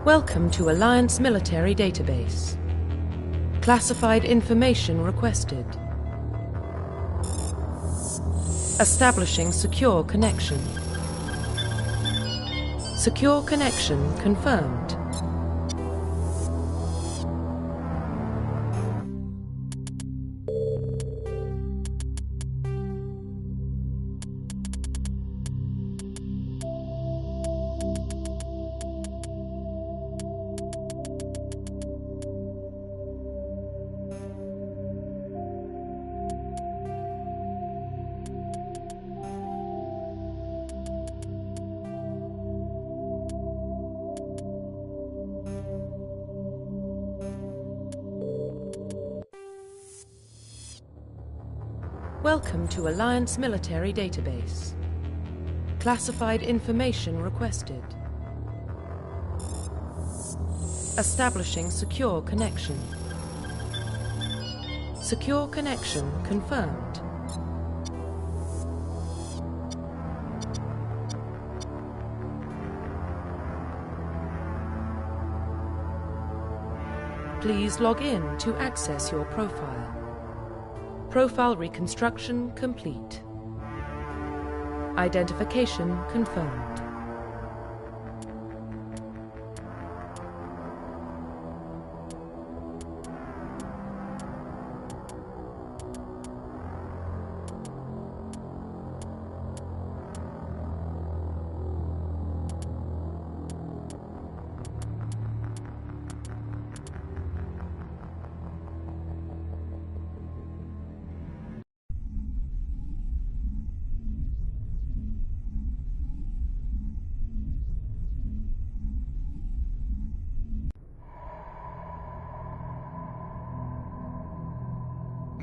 Welcome to Alliance Military Database. Classified information requested. Establishing secure connection. Secure connection confirmed. Welcome to Alliance Military Database. Classified information requested. Establishing secure connection. Secure connection confirmed. Please log in to access your profile. Profile reconstruction complete. Identification confirmed.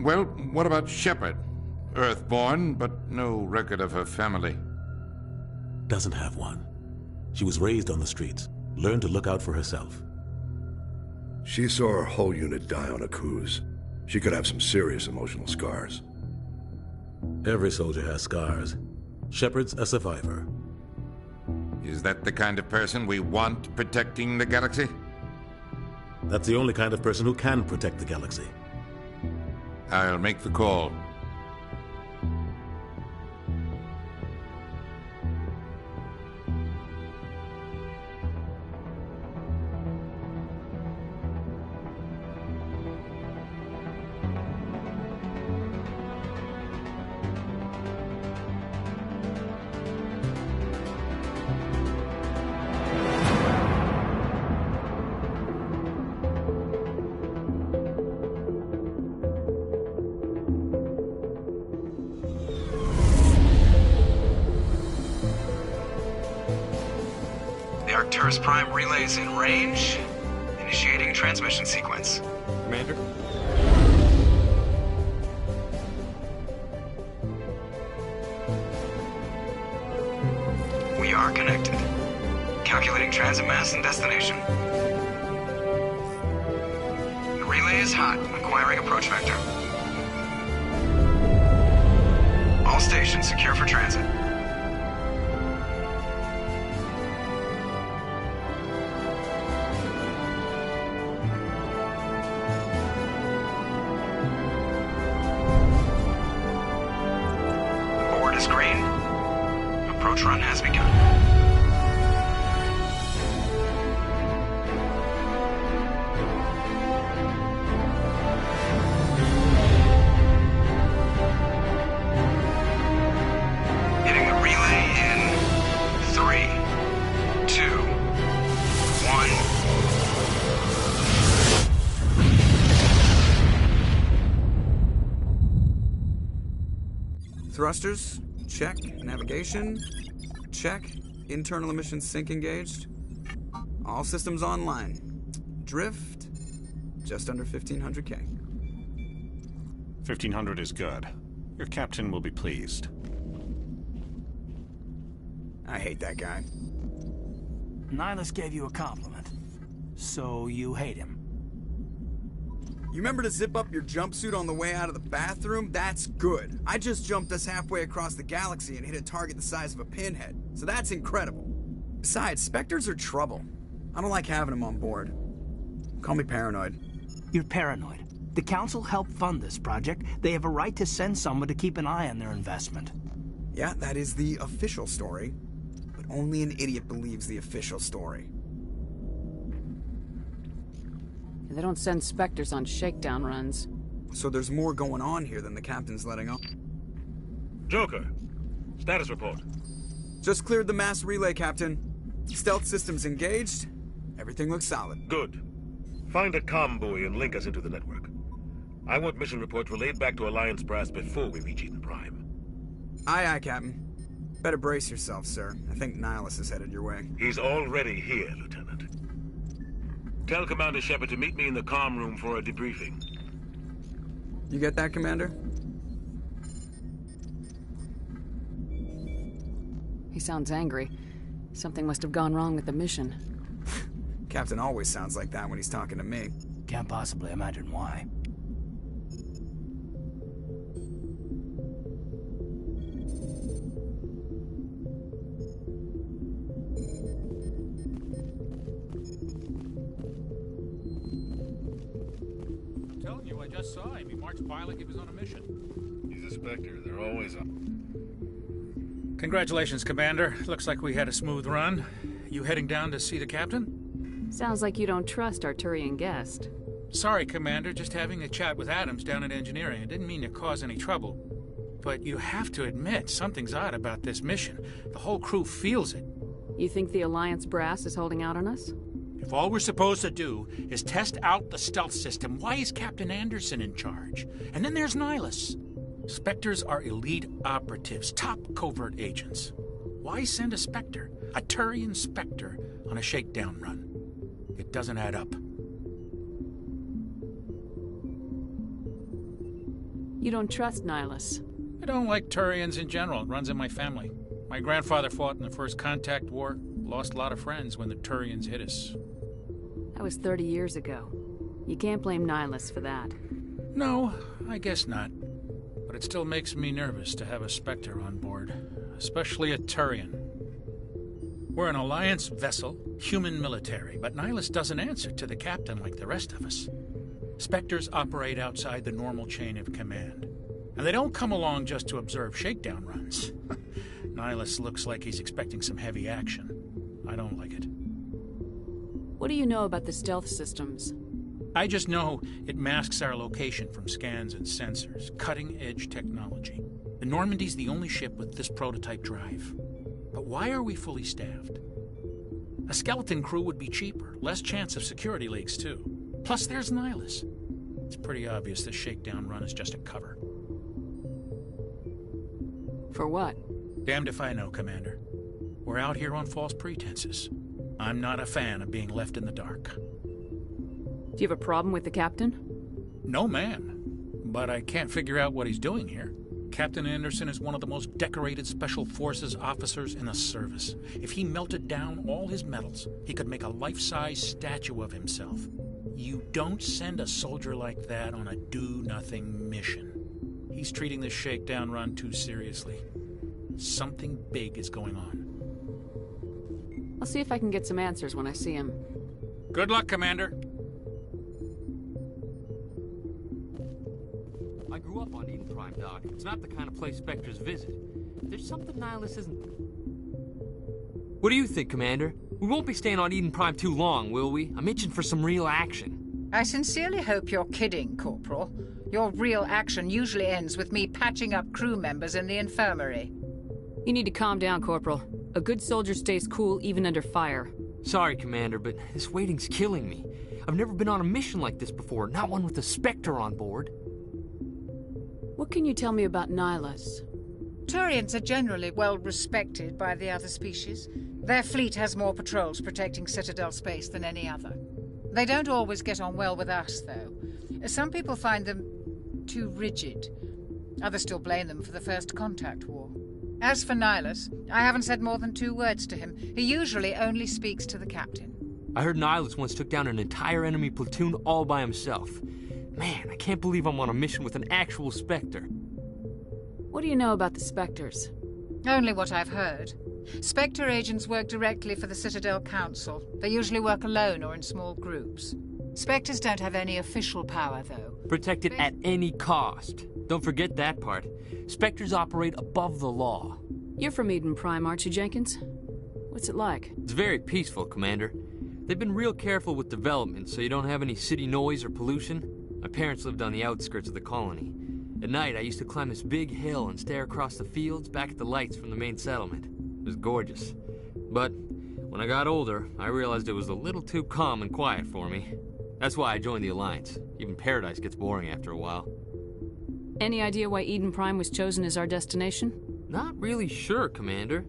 Well, what about Shepard? Earthborn, but no record of her family. Doesn't have one. She was raised on the streets, learned to look out for herself. She saw her whole unit die on a cruise. She could have some serious emotional scars. Every soldier has scars. Shepard's a survivor. Is that the kind of person we want protecting the galaxy? That's the only kind of person who can protect the galaxy. I'll make the call. Arcturus Prime relays in range. Initiating transmission sequence. Commander? We are connected. Calculating transit mass and destination. The relay is hot. Acquiring approach vector. All stations secure for transit. Green. Approach run has begun. Hitting the relay in 3, 2, 1. Thrusters? Check. Navigation? Check. Internal emissions sync engaged. All systems online. Drift? Just under 1,500K. 1,500 is good. Your captain will be pleased. I hate that guy. Nihilus gave you a compliment. So you hate him. You remember to zip up your jumpsuit on the way out of the bathroom? That's good. I just jumped us halfway across the galaxy and hit a target the size of a pinhead. So that's incredible. Besides, Spectres are trouble. I don't like having him on board. Call me paranoid. You're paranoid. The Council helped fund this project. They have a right to send someone to keep an eye on their investment. Yeah, that is the official story. But only an idiot believes the official story. They don't send Spectres on shakedown runs. So there's more going on here than the captain's letting on. Joker, status report. Just cleared the mass relay, Captain. Stealth systems engaged. Everything looks solid. Good. Find a comm buoy and link us into the network. I want mission reports relayed back to Alliance brass before we reach Eden Prime. Aye, aye, Captain. Better brace yourself, sir. I think Nihilus is headed your way. He's already here, Lieutenant. Tell Commander Shepard to meet me in the comm room for a debriefing. You get that, Commander? He sounds angry. Something must have gone wrong with the mission. Captain always sounds like that when he's talking to me. Can't possibly imagine why. I'm telling you, I just saw him. He marched by like he was on a mission. He's a Spectre. They're always on. Congratulations, Commander. Looks like we had a smooth run. You heading down to see the captain? Sounds like you don't trust our Turian guest. Sorry, Commander. Just having a chat with Adams down at engineering. I didn't mean to cause any trouble. But you have to admit, something's odd about this mission. The whole crew feels it. You think the Alliance brass is holding out on us? If all we're supposed to do is test out the stealth system, why is Captain Anderson in charge? And then there's Nihilus. Spectres are elite operatives, top covert agents. Why send a Spectre, a Turian Spectre, on a shakedown run? It doesn't add up. You don't trust Nihilus? I don't like Turians in general. It runs in my family. My grandfather fought in the First Contact War, lost a lot of friends when the Turians hit us. That was 30 years ago. You can't blame Nihilus for that. No, I guess not. But it still makes me nervous to have a Spectre on board, especially a Turian. We're an Alliance vessel, human military, but Nihilus doesn't answer to the captain like the rest of us. Spectres operate outside the normal chain of command, and they don't come along just to observe shakedown runs. Nihilus looks like he's expecting some heavy action. I don't like it. What do you know about the stealth systems? I just know it masks our location from scans and sensors. Cutting-edge technology. The Normandy's the only ship with this prototype drive. But why are we fully staffed? A skeleton crew would be cheaper. Less chance of security leaks, too. Plus, there's Nihilus. It's pretty obvious this shakedown run is just a cover. For what? Damned if I know, Commander. We're out here on false pretenses. I'm not a fan of being left in the dark. Do you have a problem with the captain? No, ma'am. But I can't figure out what he's doing here. Captain Anderson is one of the most decorated Special Forces officers in the service. If he melted down all his medals, he could make a life-size statue of himself. You don't send a soldier like that on a do-nothing mission. He's treating this shakedown run too seriously. Something big is going on. I'll see if I can get some answers when I see him. Good luck, Commander. I grew up on Eden Prime, Doc. It's not the kind of place Spectres visit. There's something Nihilus isn't... What do you think, Commander? We won't be staying on Eden Prime too long, will we? I'm itching for some real action. I sincerely hope you're kidding, Corporal. Your real action usually ends with me patching up crew members in the infirmary. You need to calm down, Corporal. A good soldier stays cool even under fire. Sorry, Commander, but this waiting's killing me. I've never been on a mission like this before, not one with a Spectre on board. What can you tell me about Nihilus? Turians are generally well respected by the other species. Their fleet has more patrols protecting Citadel space than any other. They don't always get on well with us, though. Some people find them too rigid. Others still blame them for the First Contact War. As for Nihilus, I haven't said more than 2 words to him. He usually only speaks to the captain. I heard Nihilus once took down an entire enemy platoon all by himself. Man, I can't believe I'm on a mission with an actual Spectre. What do you know about the Spectres? Only what I've heard. Spectre agents work directly for the Citadel Council. They usually work alone or in small groups. Spectres don't have any official power, though. Protected at any cost. Don't forget that part. Spectres operate above the law. You're from Eden Prime, aren't you, Jenkins? What's it like? It's very peaceful, Commander. They've been real careful with development, so you don't have any city noise or pollution. My parents lived on the outskirts of the colony. At night, I used to climb this big hill and stare across the fields back at the lights from the main settlement. It was gorgeous. But when I got older, I realized it was a little too calm and quiet for me. That's why I joined the Alliance. Even Paradise gets boring after a while. Any idea why Eden Prime was chosen as our destination? Not really sure, Commander.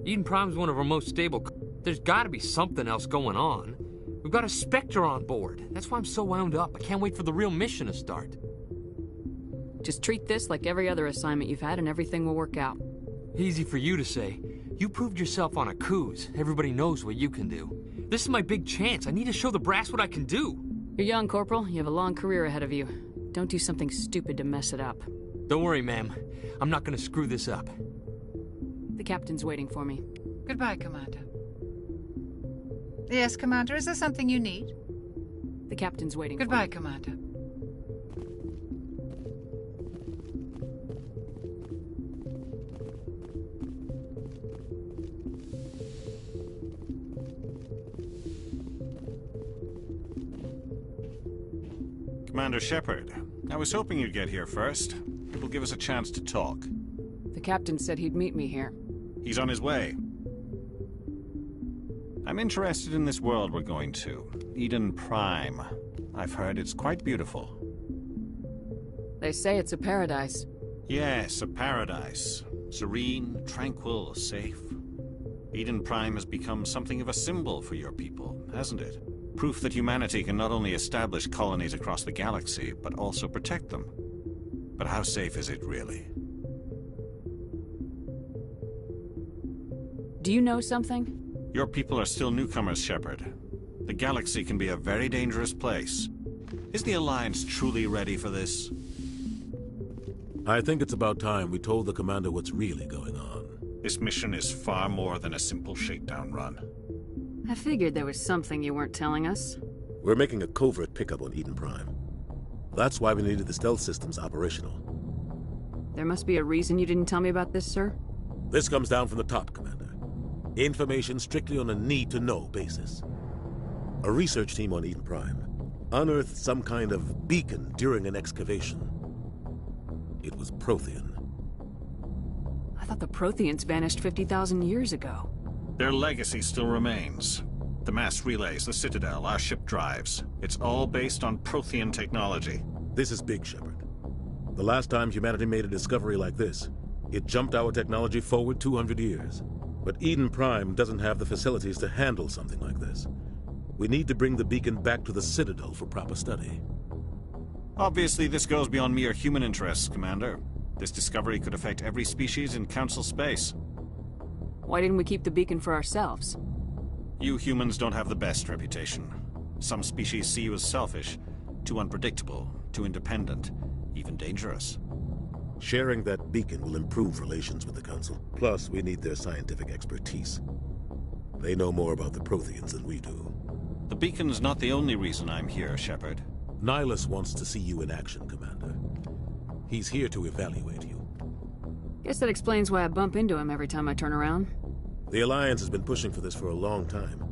Eden Prime's one of our most stable... There's gotta be something else going on. We've got a Spectre on board. That's why I'm so wound up. I can't wait for the real mission to start. Just treat this like every other assignment you've had and everything will work out. Easy for you to say. You proved yourself on a cruise. Everybody knows what you can do. This is my big chance. I need to show the brass what I can do. You're young, Corporal. You have a long career ahead of you. Don't do something stupid to mess it up. Don't worry, ma'am. I'm not gonna screw this up. The captain's waiting for me. Goodbye, Commander. Yes, Commander, is there something you need? The captain's waiting for me. Goodbye, Commander. Commander Shepard, I was hoping you'd get here first. It will give us a chance to talk. The captain said he'd meet me here. He's on his way. I'm interested in this world we're going to, Eden Prime. I've heard it's quite beautiful. They say it's a paradise. Yes, a paradise. Serene, tranquil, safe. Eden Prime has become something of a symbol for your people, hasn't it? Proof that humanity can not only establish colonies across the galaxy, but also protect them. But how safe is it, really? Do you know something? Your people are still newcomers, Shepard. The galaxy can be a very dangerous place. Is the Alliance truly ready for this? I think it's about time we told the Commander what's really going on. This mission is far more than a simple shakedown run. I figured there was something you weren't telling us. We're making a covert pickup on Eden Prime. That's why we needed the stealth systems operational. There must be a reason you didn't tell me about this, sir? This comes down from the top, Commander. Information strictly on a need-to-know basis. A research team on Eden Prime unearthed some kind of beacon during an excavation. It was Prothean. I thought the Protheans vanished 50,000 years ago. Their legacy still remains. The mass relays, the Citadel, our ship drives. It's all based on Prothean technology. This is big, Shepard. The last time humanity made a discovery like this, it jumped our technology forward 200 years. But Eden Prime doesn't have the facilities to handle something like this. We need to bring the beacon back to the Citadel for proper study. Obviously, this goes beyond mere human interests, Commander. This discovery could affect every species in Council space. Why didn't we keep the beacon for ourselves? You humans don't have the best reputation. Some species see you as selfish, too unpredictable, too independent, even dangerous. Sharing that beacon will improve relations with the Council. Plus, we need their scientific expertise. They know more about the Protheans than we do. The beacon's not the only reason I'm here, Shepard. Nihilus wants to see you in action, Commander. He's here to evaluate you. Guess that explains why I bump into him every time I turn around. The Alliance has been pushing for this for a long time.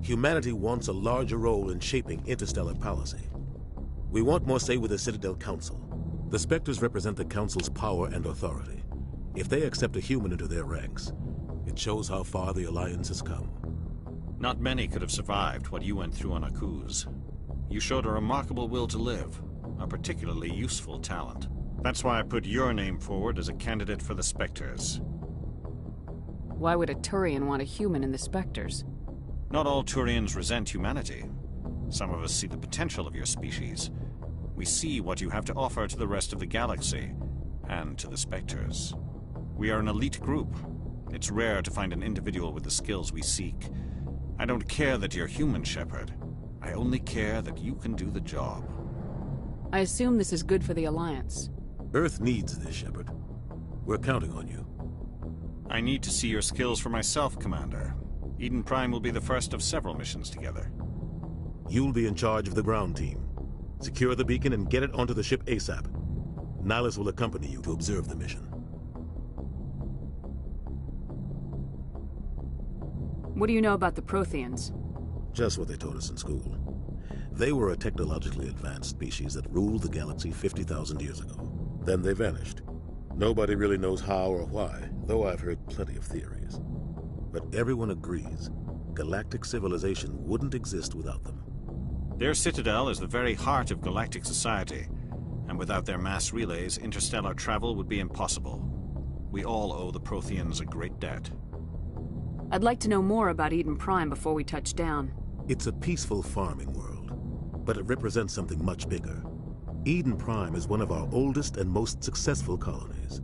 Humanity wants a larger role in shaping interstellar policy. We want more say with the Citadel Council. The Spectres represent the Council's power and authority. If they accept a human into their ranks, it shows how far the Alliance has come. Not many could have survived what you went through on Akuz. You showed a remarkable will to live, a particularly useful talent. That's why I put your name forward as a candidate for the Spectres. Why would a Turian want a human in the Spectres? Not all Turians resent humanity. Some of us see the potential of your species. We see what you have to offer to the rest of the galaxy, and to the Spectres. We are an elite group. It's rare to find an individual with the skills we seek. I don't care that you're human, Shepard. I only care that you can do the job. I assume this is good for the Alliance. Earth needs this, Shepard. We're counting on you. I need to see your skills for myself, Commander. Eden Prime will be the first of several missions together. You'll be in charge of the ground team. Secure the beacon and get it onto the ship ASAP. Nihilus will accompany you to observe the mission. What do you know about the Protheans? Just what they taught us in school. They were a technologically advanced species that ruled the galaxy 50,000 years ago. Then they vanished. Nobody really knows how or why, though I've heard plenty of theories. But everyone agrees, galactic civilization wouldn't exist without them. Their citadel is the very heart of galactic society, and without their mass relays, interstellar travel would be impossible. We all owe the Protheans a great debt. I'd like to know more about Eden Prime before we touch down. It's a peaceful farming world, but it represents something much bigger. Eden Prime is one of our oldest and most successful colonies.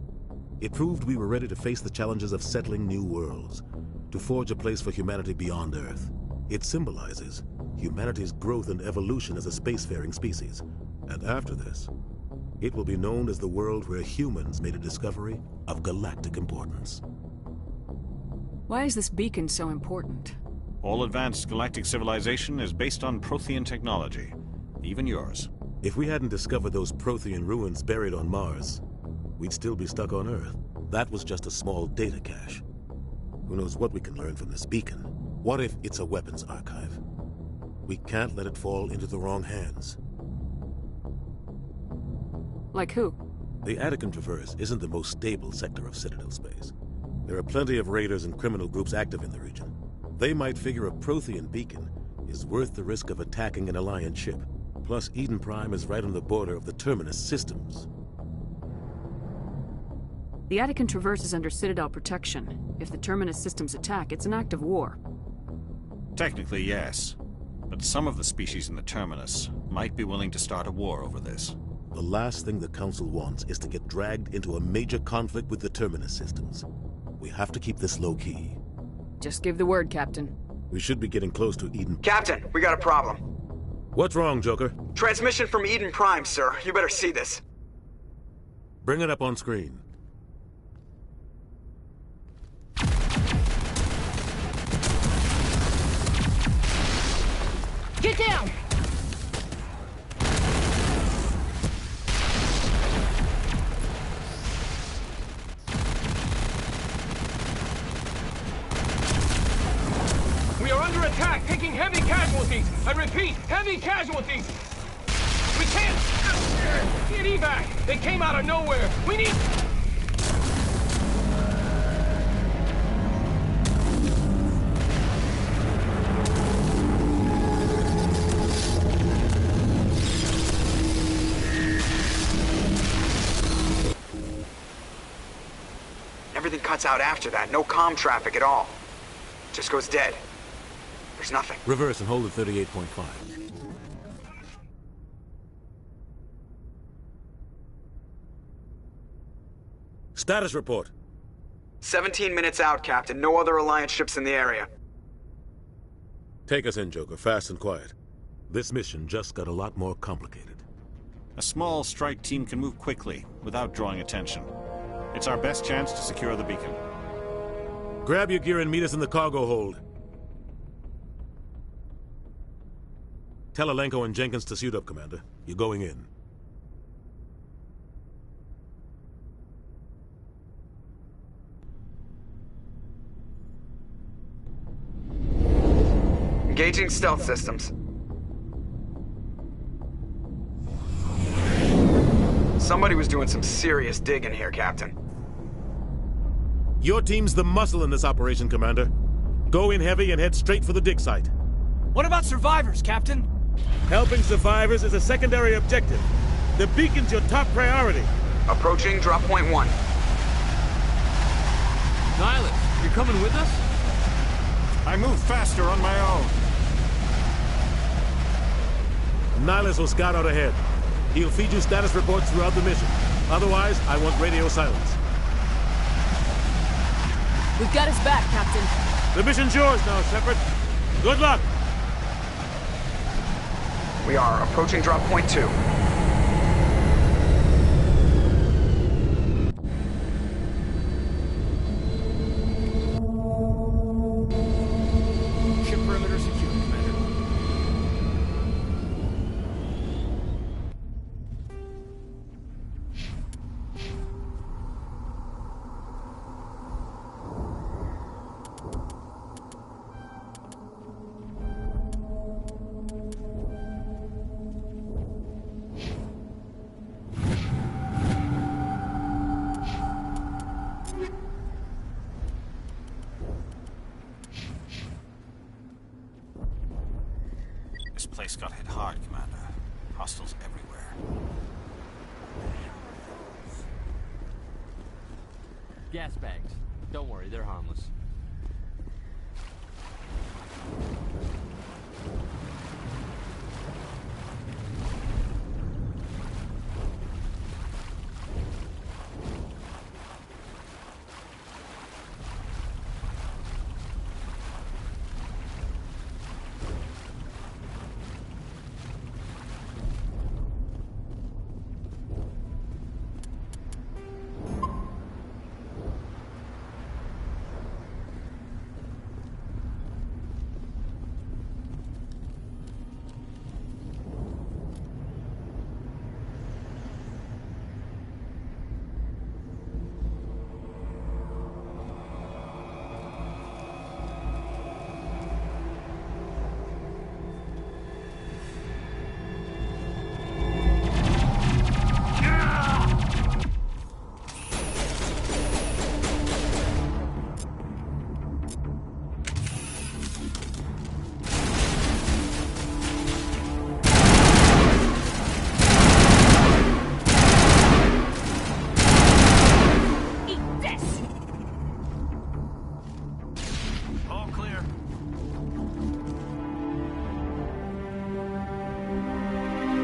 It proved we were ready to face the challenges of settling new worlds, to forge a place for humanity beyond Earth. It symbolizes humanity's growth and evolution as a spacefaring species. And after this, it will be known as the world where humans made a discovery of galactic importance. Why is this beacon so important? All advanced galactic civilization is based on Prothean technology, even yours. If we hadn't discovered those Prothean ruins buried on Mars, we'd still be stuck on Earth. That was just a small data cache. Who knows what we can learn from this beacon? What if it's a weapons archive? We can't let it fall into the wrong hands. Like who? The Attican Traverse isn't the most stable sector of Citadel space. There are plenty of raiders and criminal groups active in the region. They might figure a Prothean beacon is worth the risk of attacking an Alliance ship. Plus, Eden Prime is right on the border of the Terminus systems. The Attican Traverse is under Citadel protection. If the Terminus systems attack, it's an act of war. Technically, yes. But some of the species in the Terminus might be willing to start a war over this. The last thing the Council wants is to get dragged into a major conflict with the Terminus systems. We have to keep this low-key. Just give the word, Captain. We should be getting close to Eden. Captain, we got a problem. What's wrong, Joker? Transmission from Eden Prime, sir. You better see this. Bring it up on screen. Get down! We are under attack, taking heavy casualties. I repeat, heavy casualties. We can't get evac. They came out of nowhere. We need... Everything cuts out after that. No comm traffic at all. Just goes dead. There's nothing. Reverse and hold at 38.5. Status report. 17 minutes out, Captain. No other Alliance ships in the area. Take us in, Joker, fast and quiet. This mission just got a lot more complicated. A small strike team can move quickly, without drawing attention. It's our best chance to secure the beacon. Grab your gear and meet us in the cargo hold. Tell Alenko and Jenkins to suit up, Commander. You're going in. Engaging stealth systems. Somebody was doing some serious digging here, Captain. Your team's the muscle in this operation, Commander. Go in heavy and head straight for the dig site. What about survivors, Captain? Helping survivors is a secondary objective. The beacon's your top priority. Approaching drop point 1. Nihilus, you're coming with us? I move faster on my own. Nihilus will scout out ahead. He'll feed you status reports throughout the mission. Otherwise, I want radio silence. We've got his back, Captain. The mission's yours now, Shepard. Good luck! We are approaching drop point 2. place got hit hard, Commander. Hostiles everywhere. Gas bags. Don't worry, they're harmless.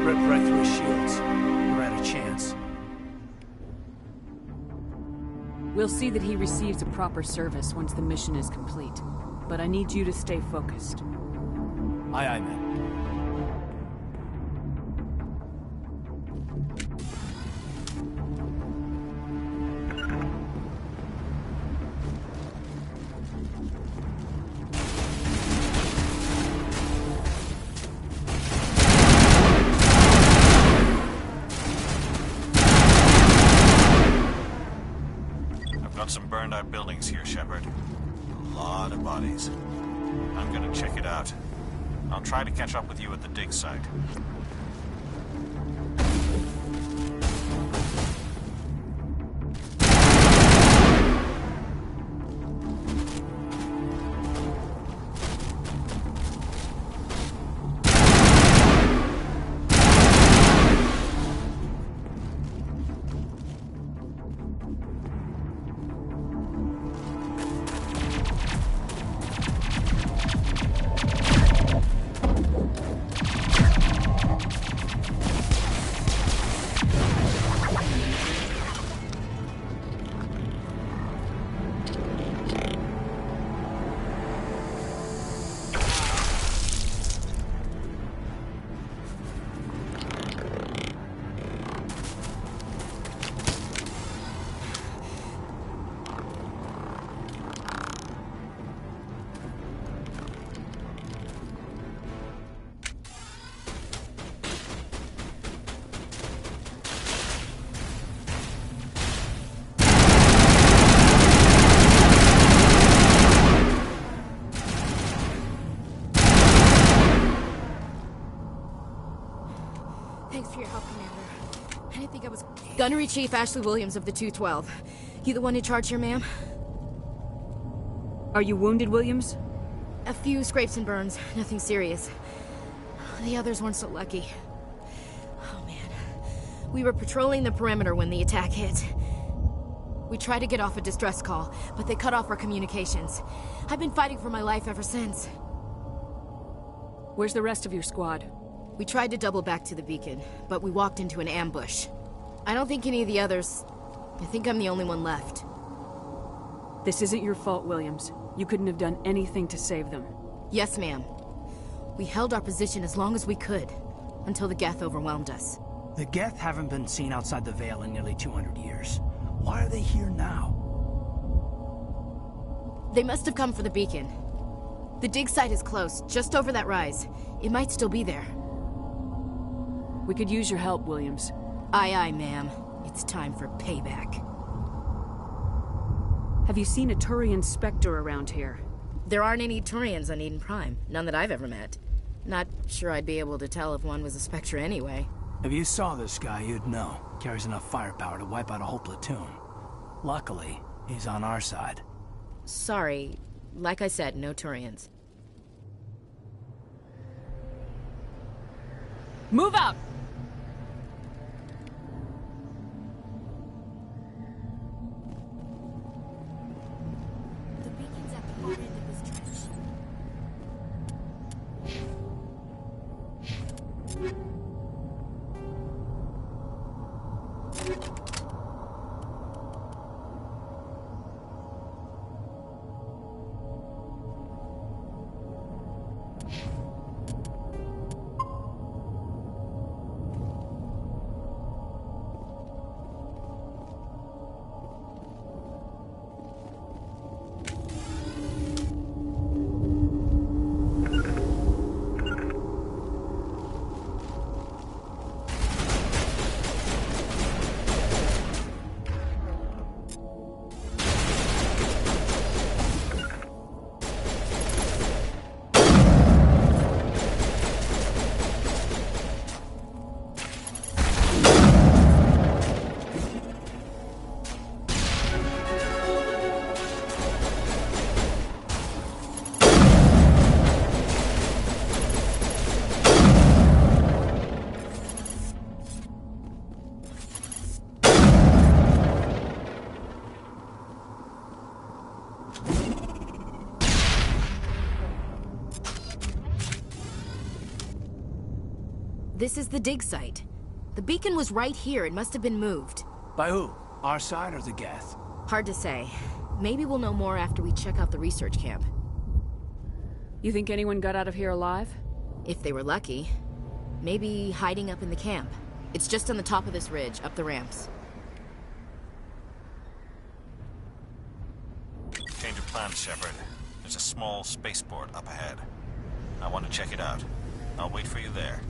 Right through his shields. We're at a chance. We'll see that he receives a proper service once the mission is complete. But I need you to stay focused. Aye, aye, ma'am. Some burned out buildings here, Shepard. A lot of bodies. I'm gonna check it out. I'll try to catch up with you at the dig site. Thanks for your help, Commander. I didn't think I was... Gunnery Chief Ashley Williams of the 212. You the one in charge here, ma'am? Are you wounded, Williams? A few scrapes and burns. Nothing serious. The others weren't so lucky. Oh, man. We were patrolling the perimeter when the attack hit. We tried to get off a distress call, but they cut off our communications. I've been fighting for my life ever since. Where's the rest of your squad? We tried to double back to the beacon, but we walked into an ambush. I don't think any of the others... I think I'm the only one left. This isn't your fault, Williams. You couldn't have done anything to save them. Yes, ma'am. We held our position as long as we could, until the Geth overwhelmed us. The Geth haven't been seen outside the Veil in nearly 200 years. Why are they here now? They must have come for the beacon. The dig site is close, just over that rise. It might still be there. We could use your help, Williams. Aye, aye, ma'am. It's time for payback. Have you seen a Turian Spectre around here? There aren't any Turians on Eden Prime. None that I've ever met. Not sure I'd be able to tell if one was a Spectre anyway. If you saw this guy, you'd know. Carries enough firepower to wipe out a whole platoon. Luckily, he's on our side. Sorry. Like I said, no Turians. Move out! The beacon's at the far end of this trench. This is the dig site. The beacon was right here. It must have been moved. By who? Our side or the Geth? Hard to say. Maybe we'll know more after we check out the research camp. You think anyone got out of here alive? If they were lucky. Maybe hiding up in the camp. It's just on the top of this ridge, up the ramps. Change of plans, Shepard. There's a small spaceport up ahead. I want to check it out. I'll wait for you there.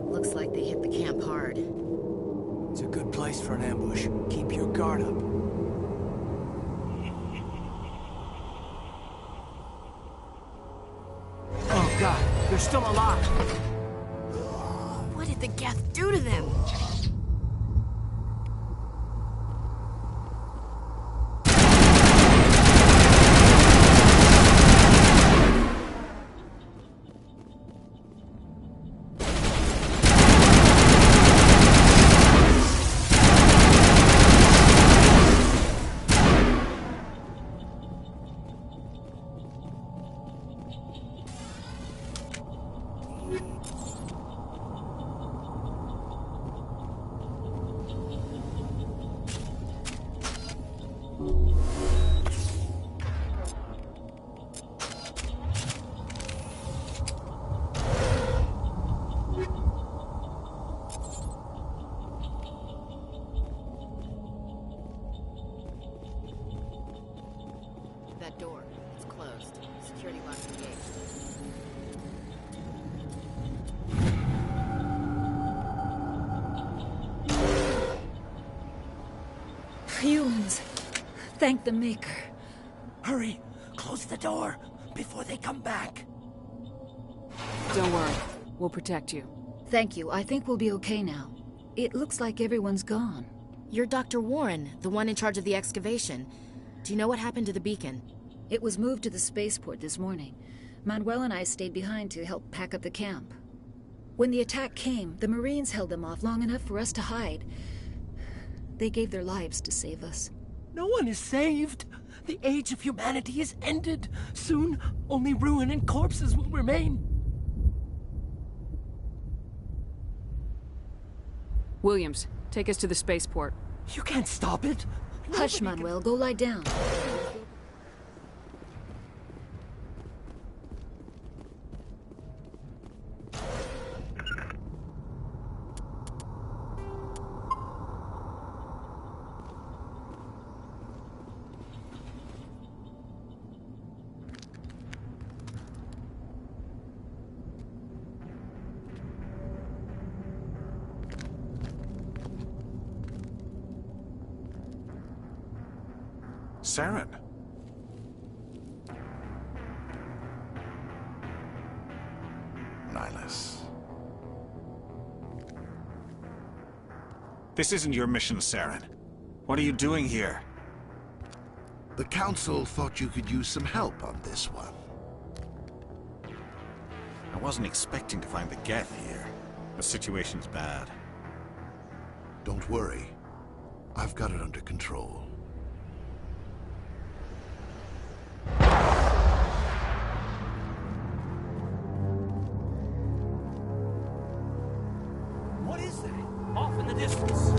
Looks like they hit the camp hard. It's a good place for an ambush. Keep your guard up. Oh God, they're still alive. What did the Geth do to them? That door, it's closed. Security lock's engaged. Humans. Thank the Maker. Hurry! Close the door before they come back. Don't worry. We'll protect you. Thank you. I think we'll be okay now. It looks like everyone's gone. You're Dr. Warren, the one in charge of the excavation. Do you know what happened to the beacon? It was moved to the spaceport this morning. Manuel and I stayed behind to help pack up the camp. When the attack came, the Marines held them off long enough for us to hide. They gave their lives to save us. No one is saved. The age of humanity is ended. Soon, only ruin and corpses will remain. Williams, take us to the spaceport. You can't stop it. Hush, Manuel. Go lie down. Saren, Nihilus. This isn't your mission, Saren. What are you doing here? The Council thought you could use some help on this one. I wasn't expecting to find the Geth here. The situation's bad. Don't worry. I've got it under control. What is that? Off in the distance.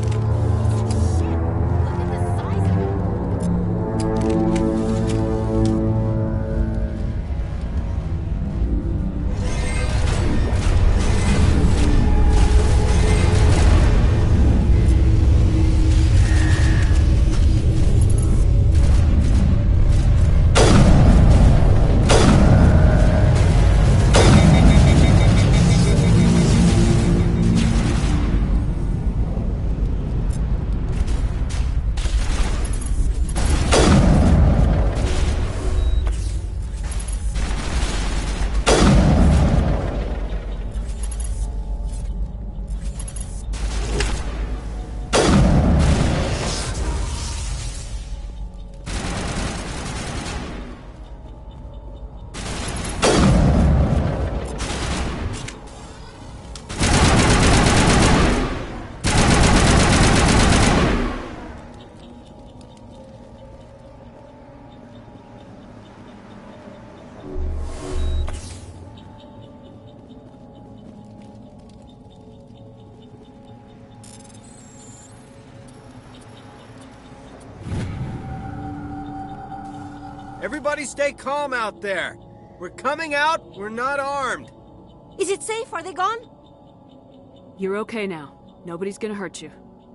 Everybody stay calm out there. We're coming out, we're not armed. Is it safe? Are they gone? You're okay now. Nobody's gonna hurt you.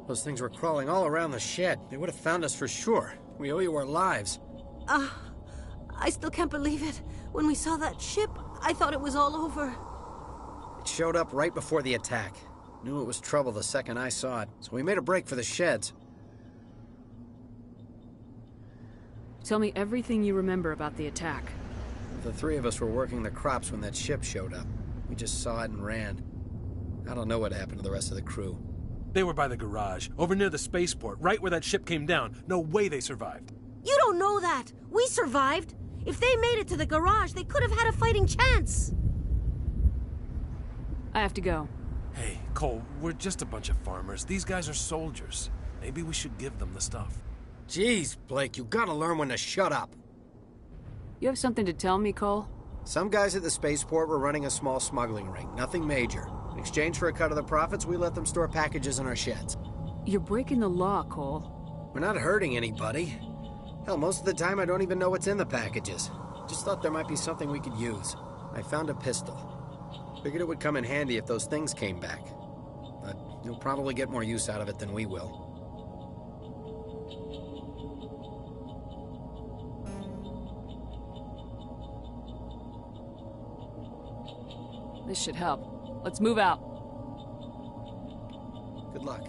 Those things were crawling all around the shed. They would have found us for sure. We owe you our lives. I still can't believe it. When we saw that ship, I thought it was all over. It showed up right before the attack. Knew it was trouble the second I saw it, so we made a break for the sheds. Tell me everything you remember about the attack. The three of us were working the crops when that ship showed up. We just saw it and ran. I don't know what happened to the rest of the crew. They were by the garage, over near the spaceport, right where that ship came down. No way they survived. You don't know that. We survived. If they made it to the garage, they could have had a fighting chance. I have to go. Hey, Cole, we're just a bunch of farmers. These guys are soldiers. Maybe we should give them the stuff. Jeez, Blake, you gotta learn when to shut up. You have something to tell me, Cole? Some guys at the spaceport were running a small smuggling ring, nothing major. In exchange for a cut of the profits, we let them store packages in our sheds. You're breaking the law, Cole. We're not hurting anybody. Hell, most of the time I don't even know what's in the packages. Just thought there might be something we could use. I found a pistol. Figured it would come in handy if those things came back. But you'll probably get more use out of it than we will. This should help. Let's move out. Good luck.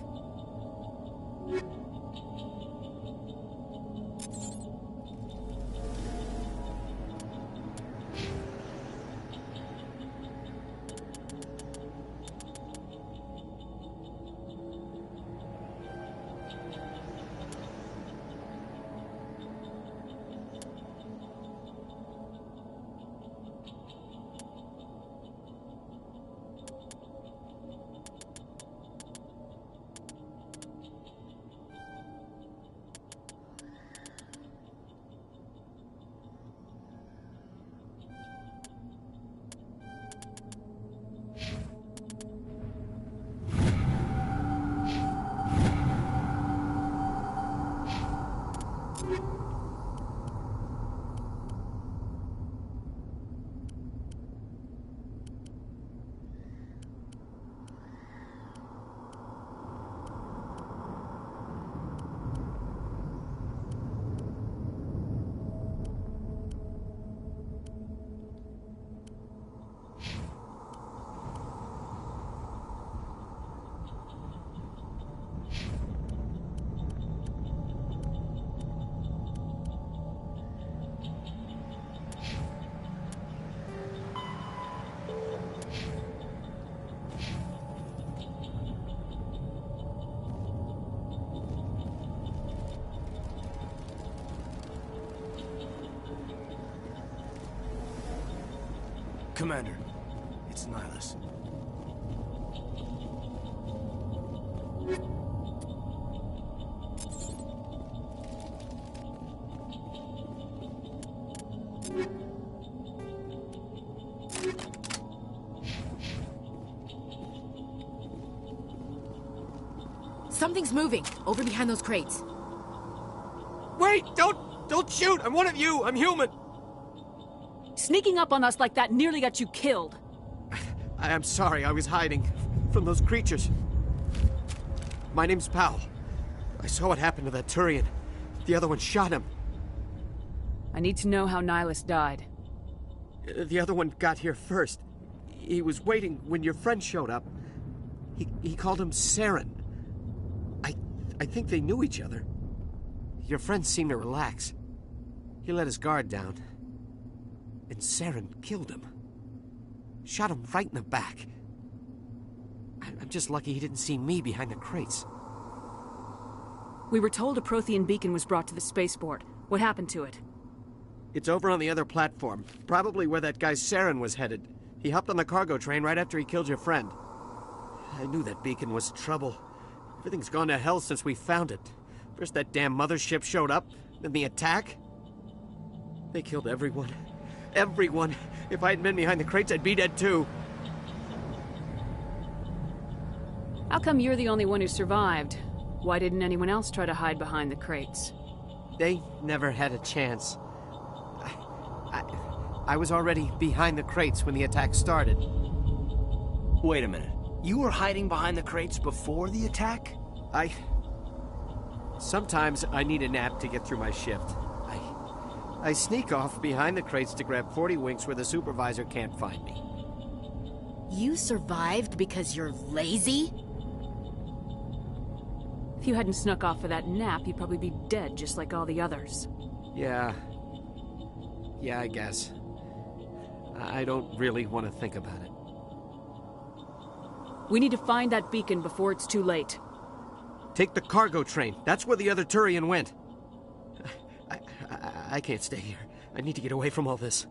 Commander, it's Nihilus. Something's moving, over behind those crates. Wait! Don't shoot! I'm one of you! I'm human! Sneaking up on us like that nearly got you killed. I'm sorry, I was hiding from those creatures. My name's Powell. I saw what happened to that Turian. The other one shot him. I need to know how Nihilus died. The other one got here first. He was waiting when your friend showed up. He called him Saren. I think they knew each other. Your friend seemed to relax. He let his guard down. And Saren killed him. Shot him right in the back. I'm just lucky he didn't see me behind the crates. We were told a Prothean beacon was brought to the spaceport. What happened to it? It's over on the other platform. Probably where that guy Saren was headed. He hopped on the cargo train right after he killed your friend. I knew that beacon was trouble. Everything's gone to hell since we found it. First that damn mothership showed up, then the attack. They killed everyone. Everyone. If I hadn't been behind the crates, I'd be dead too. How come you're the only one who survived? Why didn't anyone else try to hide behind the crates? They never had a chance. I was already behind the crates when the attack started. Wait a minute. You were hiding behind the crates before the attack? Sometimes I need a nap to get through my shift. I sneak off behind the crates to grab 40 winks where the supervisor can't find me. You survived because you're lazy? If you hadn't snuck off for that nap, you'd probably be dead just like all the others. Yeah, I guess. I don't really want to think about it. We need to find that beacon before it's too late. Take the cargo train. That's where the other Turian went. I can't stay here. I need to get away from all this.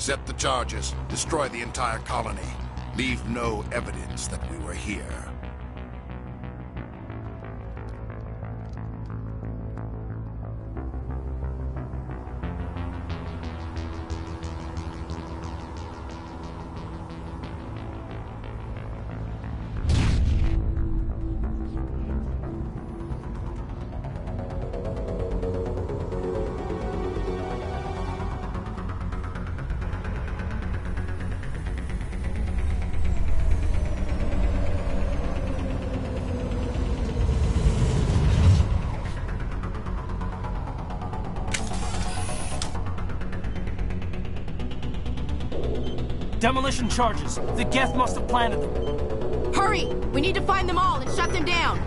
Set the charges. Destroy the entire colony. Leave no evidence that we were here. Demolition charges. The Geth must have planted them. Hurry! We need to find them all and shut them down.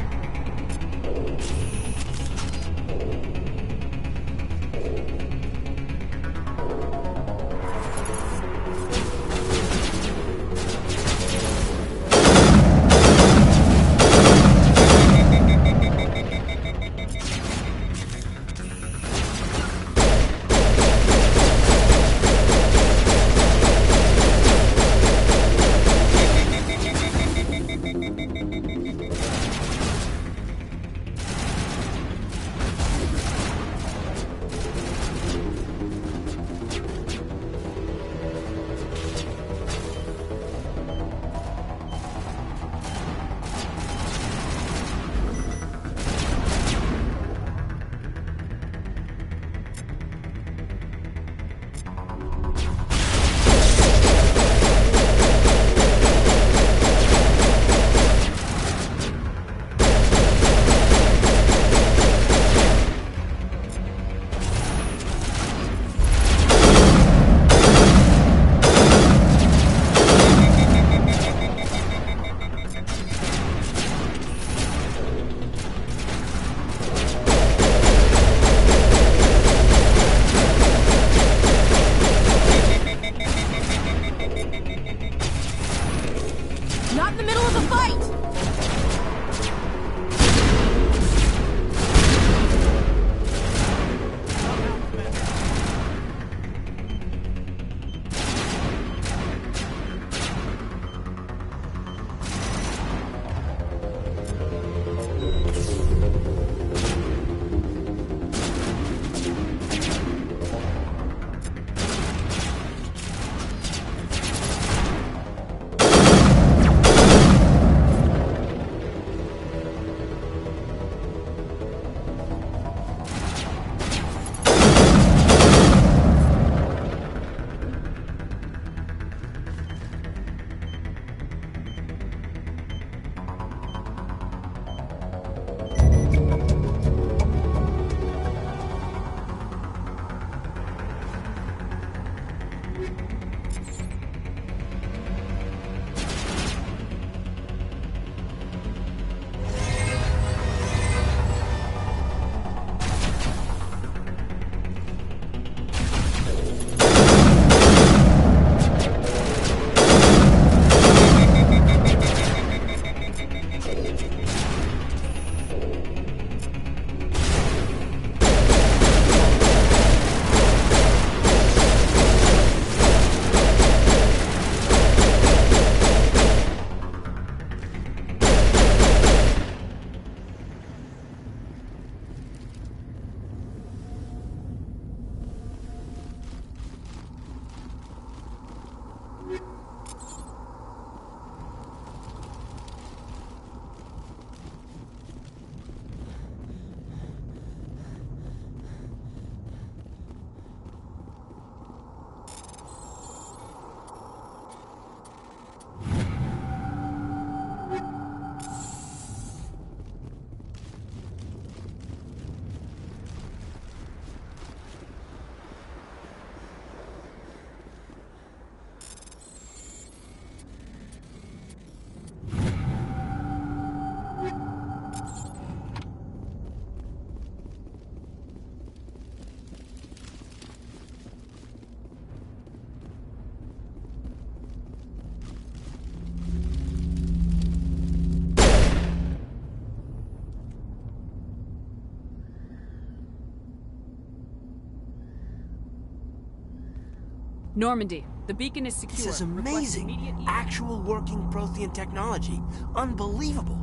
Normandy, the beacon is secure. This is Request amazing. immediate evac. Actual working Prothean technology. Unbelievable.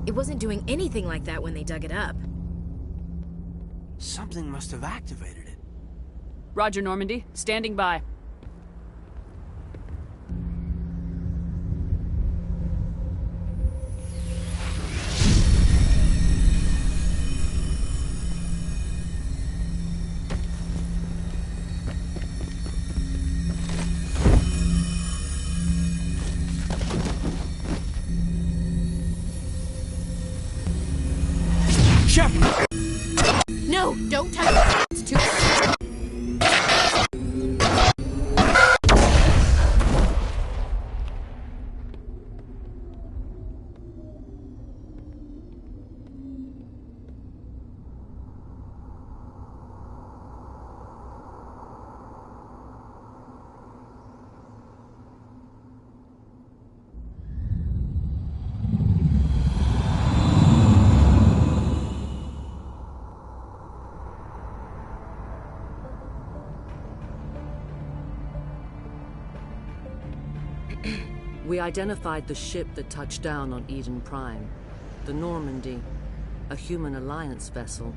It wasn't doing anything like that when they dug it up. Something must have activated it. Roger, Normandy. Standing by. Shepard! No, don't touch it. It's too... We identified the ship that touched down on Eden Prime. The Normandy, a human alliance vessel.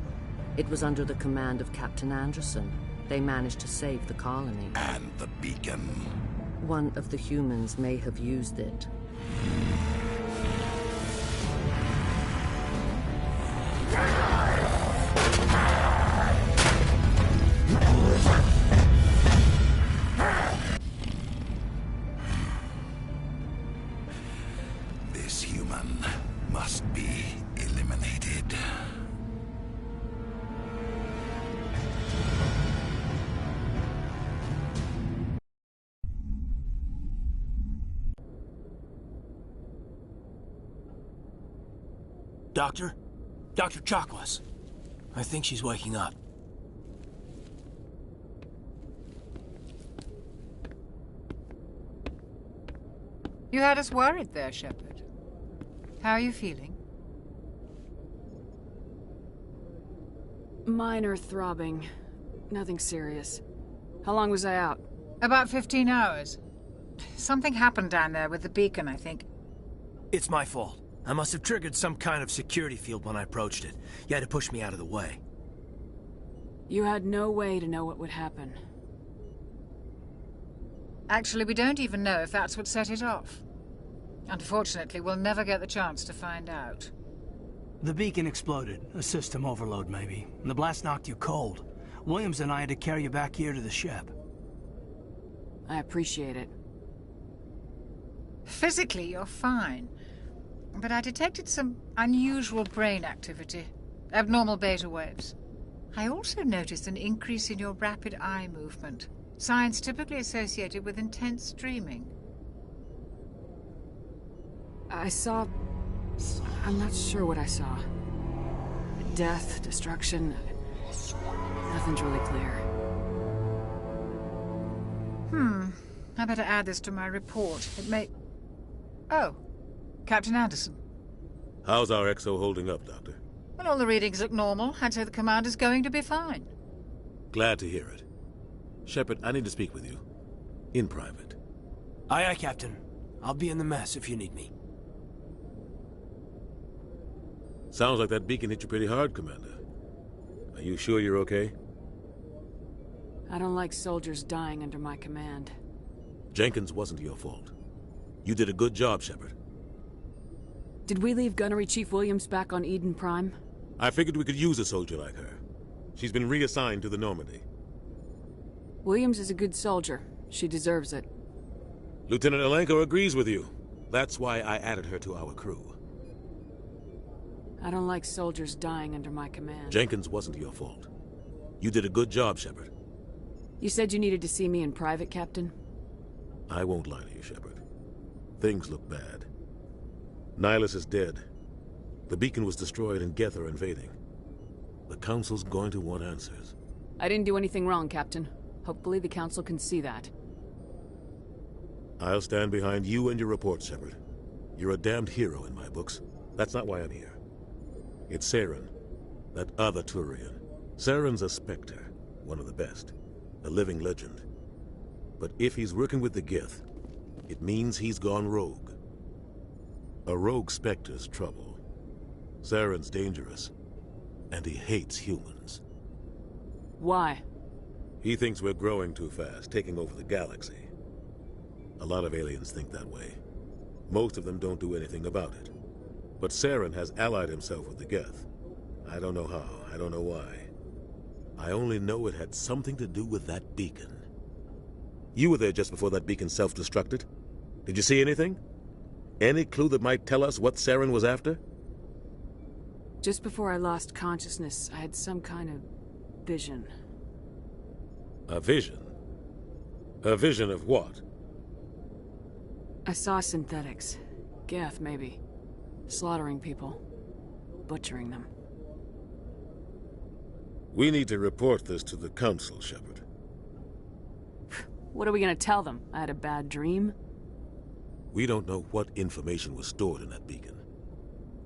It was under the command of Captain Anderson. They managed to save the colony. And the beacon. One of the humans may have used it. This human must be eliminated. Doctor? Dr. Chakwas. I think she's waking up. You had us worried there, Shepard. How are you feeling? Minor throbbing. Nothing serious. How long was I out? About 15 hours. Something happened down there with the beacon, I think. It's my fault. I must have triggered some kind of security field when I approached it. You had to push me out of the way. You had no way to know what would happen. Actually, we don't even know if that's what set it off. Unfortunately, we'll never get the chance to find out. The beacon exploded. A system overload, maybe. And the blast knocked you cold. Williams and I had to carry you back here to the ship. I appreciate it. Physically, you're fine. But I detected some unusual brain activity. Abnormal beta waves. I also noticed an increase in your rapid eye movement. Signs typically associated with intense dreaming. I saw... I'm not sure what I saw. Death, destruction... Nothing's really clear. I better add this to my report. It may... Oh. Captain Anderson. How's our XO holding up, Doctor? Well, all the readings look normal. I'd say the commander's going to be fine. Glad to hear it. Shepard, I need to speak with you. In private. Aye, aye, Captain. I'll be in the mess if you need me. Sounds like that beacon hit you pretty hard, Commander. Are you sure you're okay? I don't like soldiers dying under my command. Jenkins wasn't your fault. You did a good job, Shepard. Did we leave Gunnery Chief Williams back on Eden Prime? I figured we could use a soldier like her. She's been reassigned to the Normandy. Williams is a good soldier. She deserves it. Lieutenant Alenko agrees with you. That's why I added her to our crew. I don't like soldiers dying under my command. Jenkins wasn't your fault. You did a good job, Shepard. You said you needed to see me in private, Captain? I won't lie to you, Shepard. Things look bad. Nihilus is dead. The beacon was destroyed and Geth are invading. The Council's going to want answers. I didn't do anything wrong, Captain. Hopefully the Council can see that. I'll stand behind you and your report, Shepard. You're a damned hero in my books. That's not why I'm here. It's Saren, that other Turian. Saren's a Spectre, one of the best. A living legend. But if he's working with the Geth, it means he's gone rogue. A rogue Spectre's trouble. Saren's dangerous, and he hates humans. Why? He thinks we're growing too fast, taking over the galaxy. A lot of aliens think that way. Most of them don't do anything about it. But Saren has allied himself with the Geth. I don't know how, I don't know why. I only know it had something to do with that beacon. You were there just before that beacon self-destructed. Did you see anything? Any clue that might tell us what Saren was after? Just before I lost consciousness, I had some kind of vision. A vision? A vision of what? I saw synthetics. Geth, maybe. Slaughtering people. Butchering them. We need to report this to the Council, Shepard. What are we gonna tell them? I had a bad dream? We don't know what information was stored in that beacon.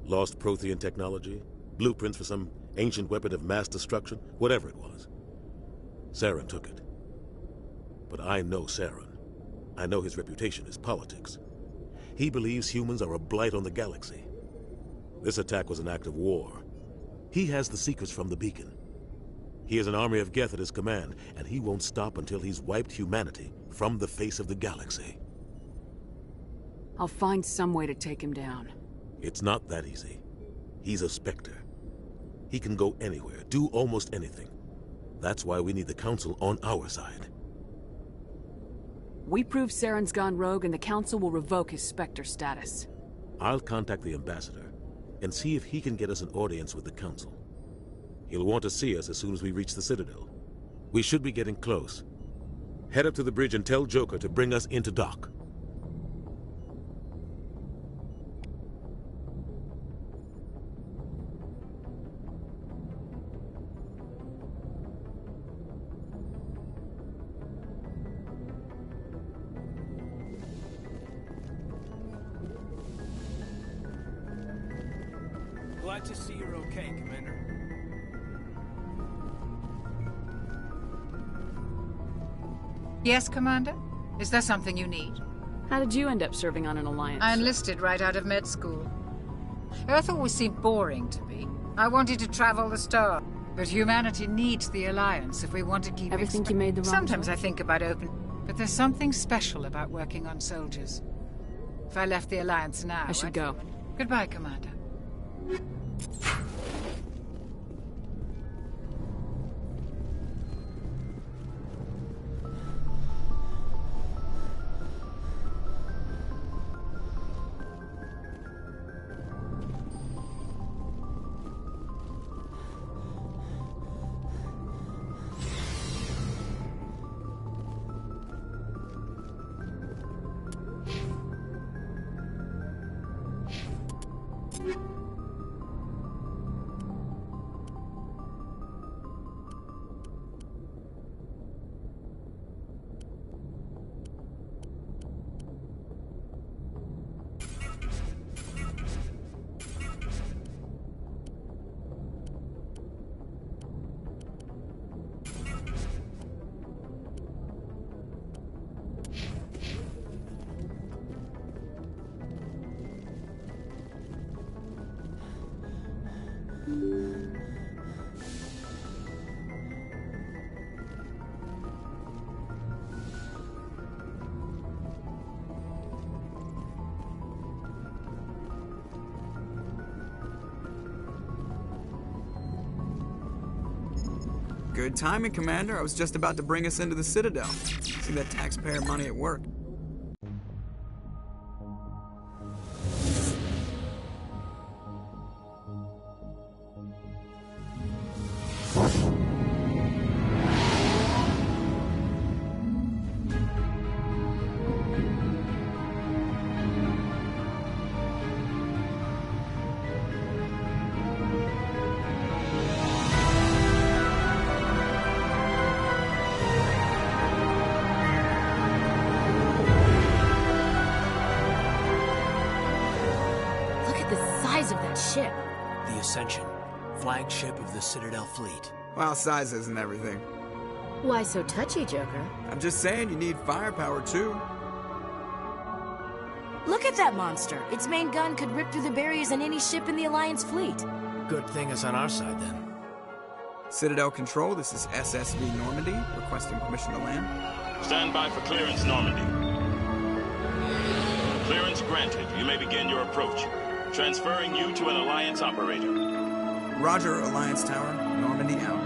Lost Prothean technology? Blueprints for some ancient weapon of mass destruction? Whatever it was. Saren took it. But I know Saren. I know his reputation is politics. He believes humans are a blight on the galaxy. This attack was an act of war. He has the secrets from the beacon. He has an army of Geth at his command, and he won't stop until he's wiped humanity from the face of the galaxy. I'll find some way to take him down. It's not that easy. He's a Spectre. He can go anywhere, do almost anything. That's why we need the Council on our side. We prove Saren's gone rogue and the Council will revoke his Spectre status. I'll contact the Ambassador and see if he can get us an audience with the Council. He'll want to see us as soon as we reach the Citadel. We should be getting close. Head up to the bridge and tell Joker to bring us into dock. Glad to see you're okay, Commander. Yes, Commander? Is there something you need? How did you end up serving on an Alliance? I enlisted right out of med school. Earth always seemed boring to me. I wanted to travel the star. But humanity needs the Alliance if we want to keep... Ever think you made the wrong Sometimes choice? I think about open... But there's something special about working on soldiers. If I left the Alliance now... I should go. Goodbye, Commander. Good timing, Commander. I was just about to bring us into the Citadel. See that taxpayer money at work. Ship. The Ascension, flagship of the Citadel fleet. Well, size isn't everything. Why so touchy, Joker? I'm just saying you need firepower, too. Look at that monster. Its main gun could rip through the barriers in any ship in the Alliance fleet. Good thing it's on our side, then. Citadel Control, this is SSV Normandy, requesting permission to land. Stand by for clearance, Normandy. Clearance granted. You may begin your approach. Transferring you to an Alliance operator. Roger, Alliance Tower. Normandy out.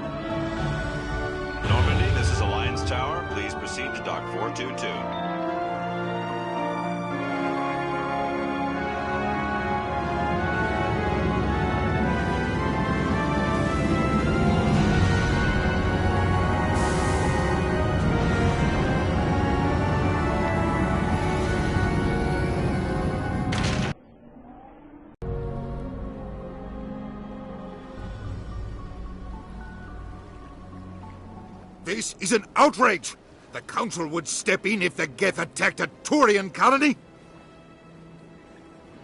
Normandy, this is Alliance Tower. Please proceed to Dock 422. This is an outrage! The Council would step in if the Geth attacked a Turian colony?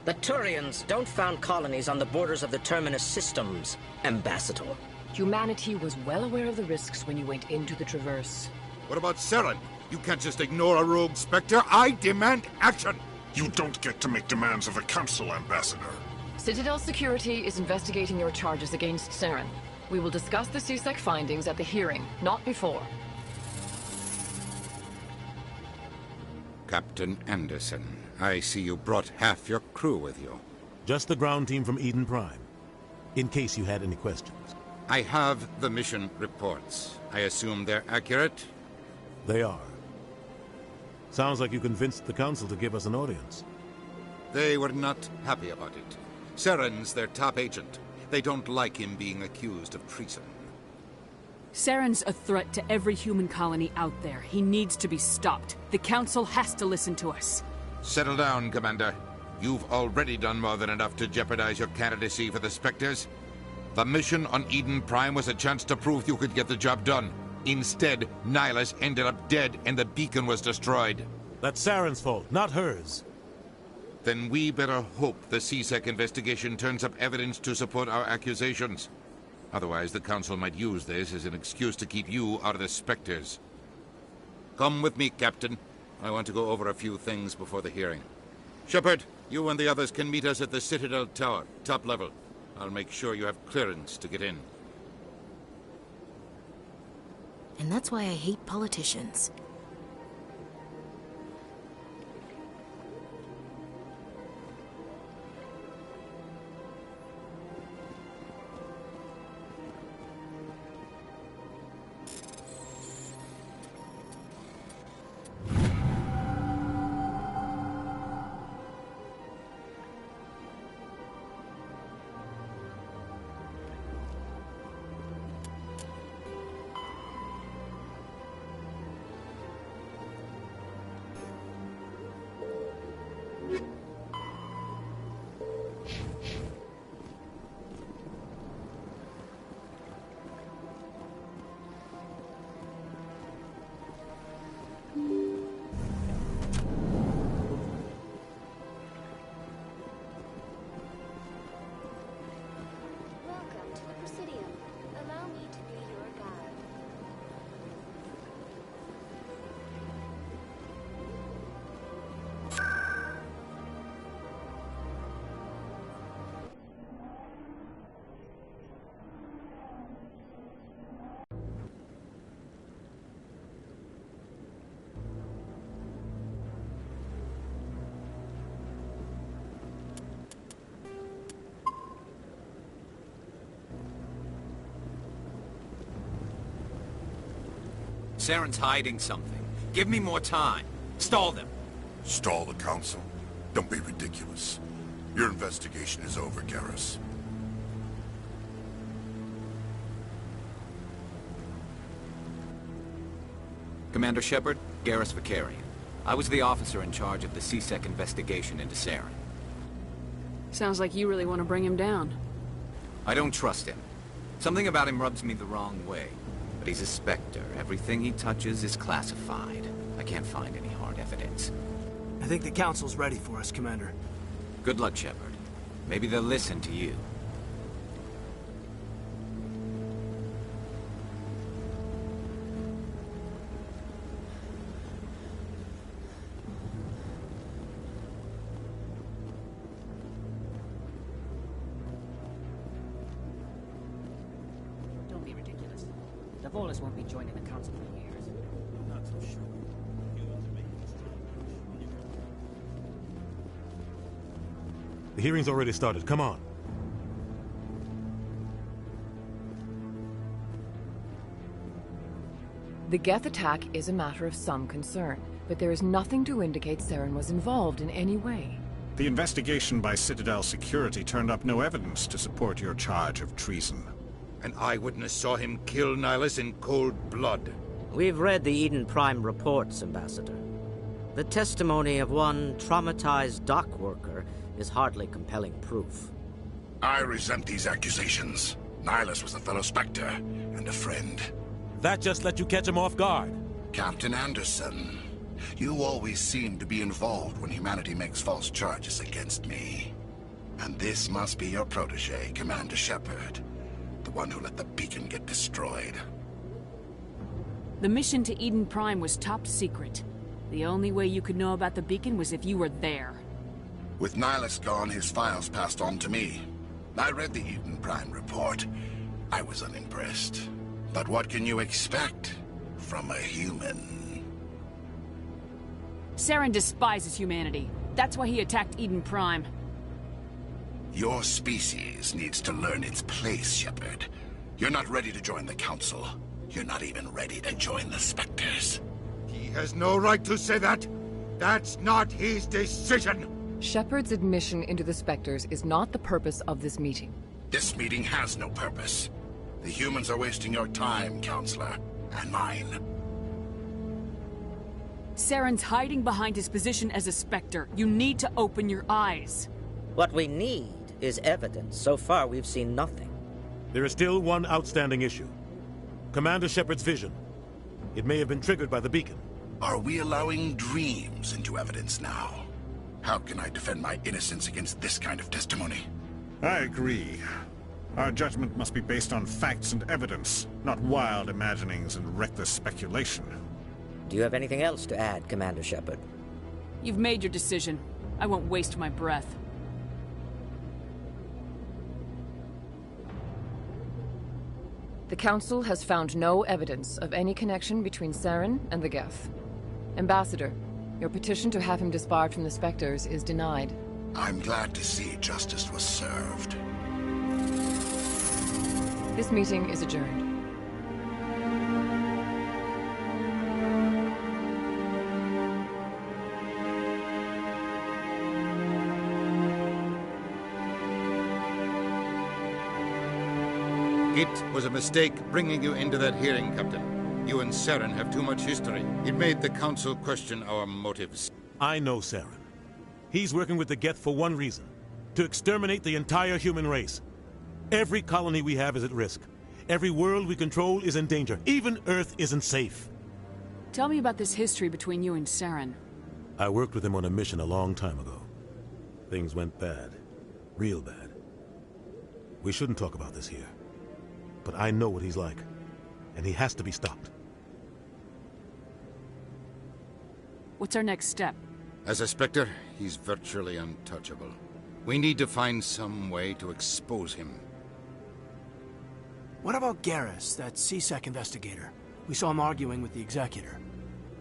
The Turians don't found colonies on the borders of the Terminus systems, Ambassador. Humanity was well aware of the risks when you went into the Traverse. What about Saren? You can't just ignore a rogue Spectre. I demand action! You don't get to make demands of the Council, Ambassador. Citadel Security is investigating your charges against Saren. We will discuss the CSEC findings at the hearing, not before. Captain Anderson, I see you brought half your crew with you. Just the ground team from Eden Prime, in case you had any questions. I have the mission reports. I assume they're accurate? They are. Sounds like you convinced the Council to give us an audience. They were not happy about it. Saren's their top agent. They don't like him being accused of treason. Saren's a threat to every human colony out there. He needs to be stopped. The Council has to listen to us. Settle down, Commander. You've already done more than enough to jeopardize your candidacy for the Spectres. The mission on Eden Prime was a chance to prove you could get the job done. Instead, Nihilus ended up dead and the beacon was destroyed. That's Saren's fault, not hers. Then we better hope the CSEC investigation turns up evidence to support our accusations. Otherwise, the Council might use this as an excuse to keep you out of the Spectres. Come with me, Captain. I want to go over a few things before the hearing. Shepard, you and the others can meet us at the Citadel Tower, top level. I'll make sure you have clearance to get in. And that's why I hate politicians. Saren's hiding something. Give me more time. Stall them. Stall the Council? Don't be ridiculous. Your investigation is over, Garrus. Commander Shepard, Garrus Vicarian. I was the officer in charge of the CSEC investigation into Saren. Sounds like you really want to bring him down. I don't trust him. Something about him rubs me the wrong way. But he's a Spectre. Everything he touches is classified. I can't find any hard evidence. I think the Council's ready for us, Commander. Good luck, Shepard. Maybe they'll listen to you. The Volus won't be joining the council for years. Not so sure. The hearing's already started. Come on. The Geth attack is a matter of some concern, but there is nothing to indicate Saren was involved in any way. The investigation by Citadel Security turned up no evidence to support your charge of treason. An eyewitness saw him kill Nihilus in cold blood. We've read the Eden Prime reports, Ambassador. The testimony of one traumatized dock worker is hardly compelling proof. I resent these accusations. Nihilus was a fellow Spectre and a friend. That just let you catch him off guard. Captain Anderson, you always seem to be involved when humanity makes false charges against me. And this must be your protege, Commander Shepard. The one who let the beacon get destroyed. The mission to Eden Prime was top secret. The only way you could know about the beacon was if you were there. With Nihilus gone, his files passed on to me. I read the Eden Prime report. I was unimpressed. But what can you expect from a human? Saren despises humanity. That's why he attacked Eden Prime. Your species needs to learn its place, Shepard. You're not ready to join the Council. You're not even ready to join the Spectres. He has no right to say that. That's not his decision. Shepard's admission into the Spectres is not the purpose of this meeting. This meeting has no purpose. The humans are wasting your time, Counselor, and mine. Saren's hiding behind his position as a Spectre. You need to open your eyes. What we need is evidence. So far, we've seen nothing. There is still one outstanding issue. Commander Shepard's vision. It may have been triggered by the beacon. Are we allowing dreams into evidence now? How can I defend my innocence against this kind of testimony? I agree. Our judgment must be based on facts and evidence, not wild imaginings and reckless speculation. Do you have anything else to add, Commander Shepard? You've made your decision. I won't waste my breath. The Council has found no evidence of any connection between Saren and the Geth. Ambassador, your petition to have him disbarred from the Spectres is denied. I'm glad to see justice was served. This meeting is adjourned. It was a mistake bringing you into that hearing, Captain. You and Saren have too much history. It made the Council question our motives. I know Saren. He's working with the Geth for one reason. To exterminate the entire human race. Every colony we have is at risk. Every world we control is in danger. Even Earth isn't safe. Tell me about this history between you and Saren. I worked with him on a mission a long time ago. Things went bad. Real bad. We shouldn't talk about this here. But I know what he's like. And he has to be stopped. What's our next step? As a Spectre, he's virtually untouchable. We need to find some way to expose him. What about Garrus, that CSEC investigator? We saw him arguing with the Executor.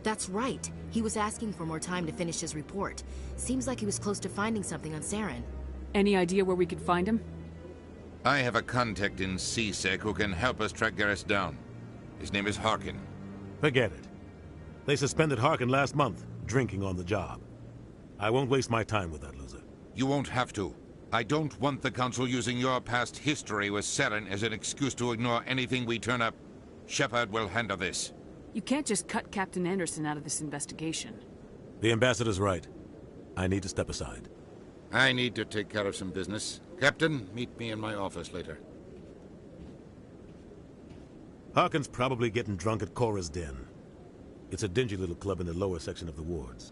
That's right. He was asking for more time to finish his report. Seems like he was close to finding something on Saren. Any idea where we could find him? I have a contact in CSEC who can help us track Garrus down. His name is Harkin. Forget it. They suspended Harkin last month, drinking on the job. I won't waste my time with that loser. You won't have to. I don't want the Council using your past history with Saren as an excuse to ignore anything we turn up. Shepard will handle this. You can't just cut Captain Anderson out of this investigation. The Ambassador's right. I need to step aside. I need to take care of some business. Captain, meet me in my office later. Harkin's probably getting drunk at Cora's Den. It's a dingy little club in the lower section of the wards.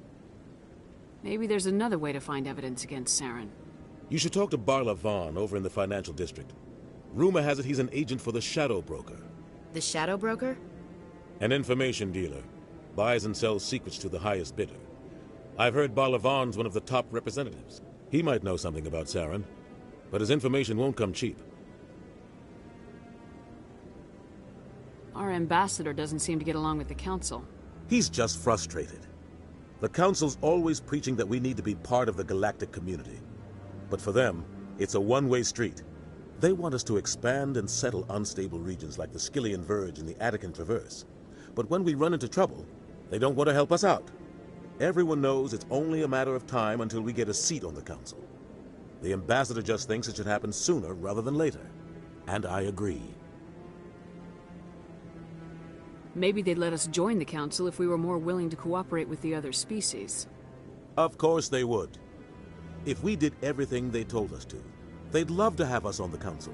Maybe there's another way to find evidence against Saren. You should talk to Barla Vaughn over in the financial district. Rumor has it he's an agent for the Shadow Broker. The Shadow Broker? An information dealer. Buys and sells secrets to the highest bidder. I've heard Barla Vaughn's one of the top representatives. He might know something about Saren, but his information won't come cheap. Our ambassador doesn't seem to get along with the Council. He's just frustrated. The Council's always preaching that we need to be part of the galactic community. But for them, it's a one-way street. They want us to expand and settle unstable regions like the Skillian Verge and the Attican Traverse. But when we run into trouble, they don't want to help us out. Everyone knows it's only a matter of time until we get a seat on the Council. The ambassador just thinks it should happen sooner rather than later. And I agree. Maybe they'd let us join the Council if we were more willing to cooperate with the other species. Of course they would. If we did everything they told us to, they'd love to have us on the Council.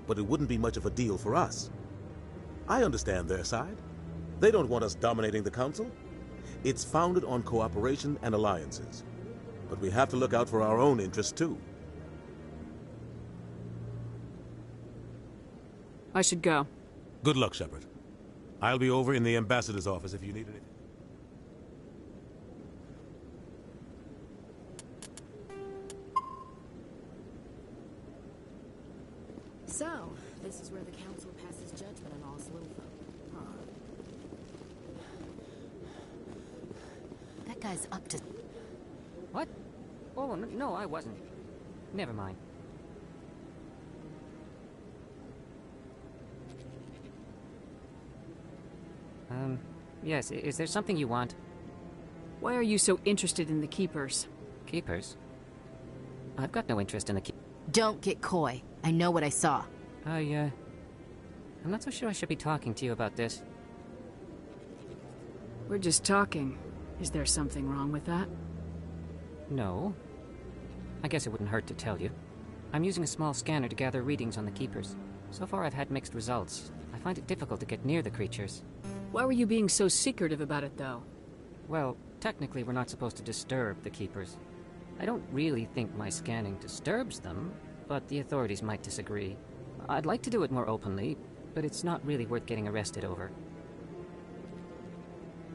But it wouldn't be much of a deal for us. I understand their side. They don't want us dominating the Council. It's founded on cooperation and alliances. But we have to look out for our own interests, too. I should go. Good luck, Shepard. I'll be over in the ambassador's office if you need anything. So, this is where the Council passes judgment on all little folk. That guy's up to... What? Oh, no, I wasn't. Never mind. Yes, is there something you want? Why are you so interested in the Keepers? Keepers? I've got no interest in the Don't get coy. I know what I saw. I'm not so sure I should be talking to you about this. We're just talking. Is there something wrong with that? No. I guess it wouldn't hurt to tell you. I'm using a small scanner to gather readings on the Keepers. So far I've had mixed results. I find it difficult to get near the creatures. Why were you being so secretive about it, though? Well, technically we're not supposed to disturb the Keepers. I don't really think my scanning disturbs them, but the authorities might disagree. I'd like to do it more openly, but it's not really worth getting arrested over.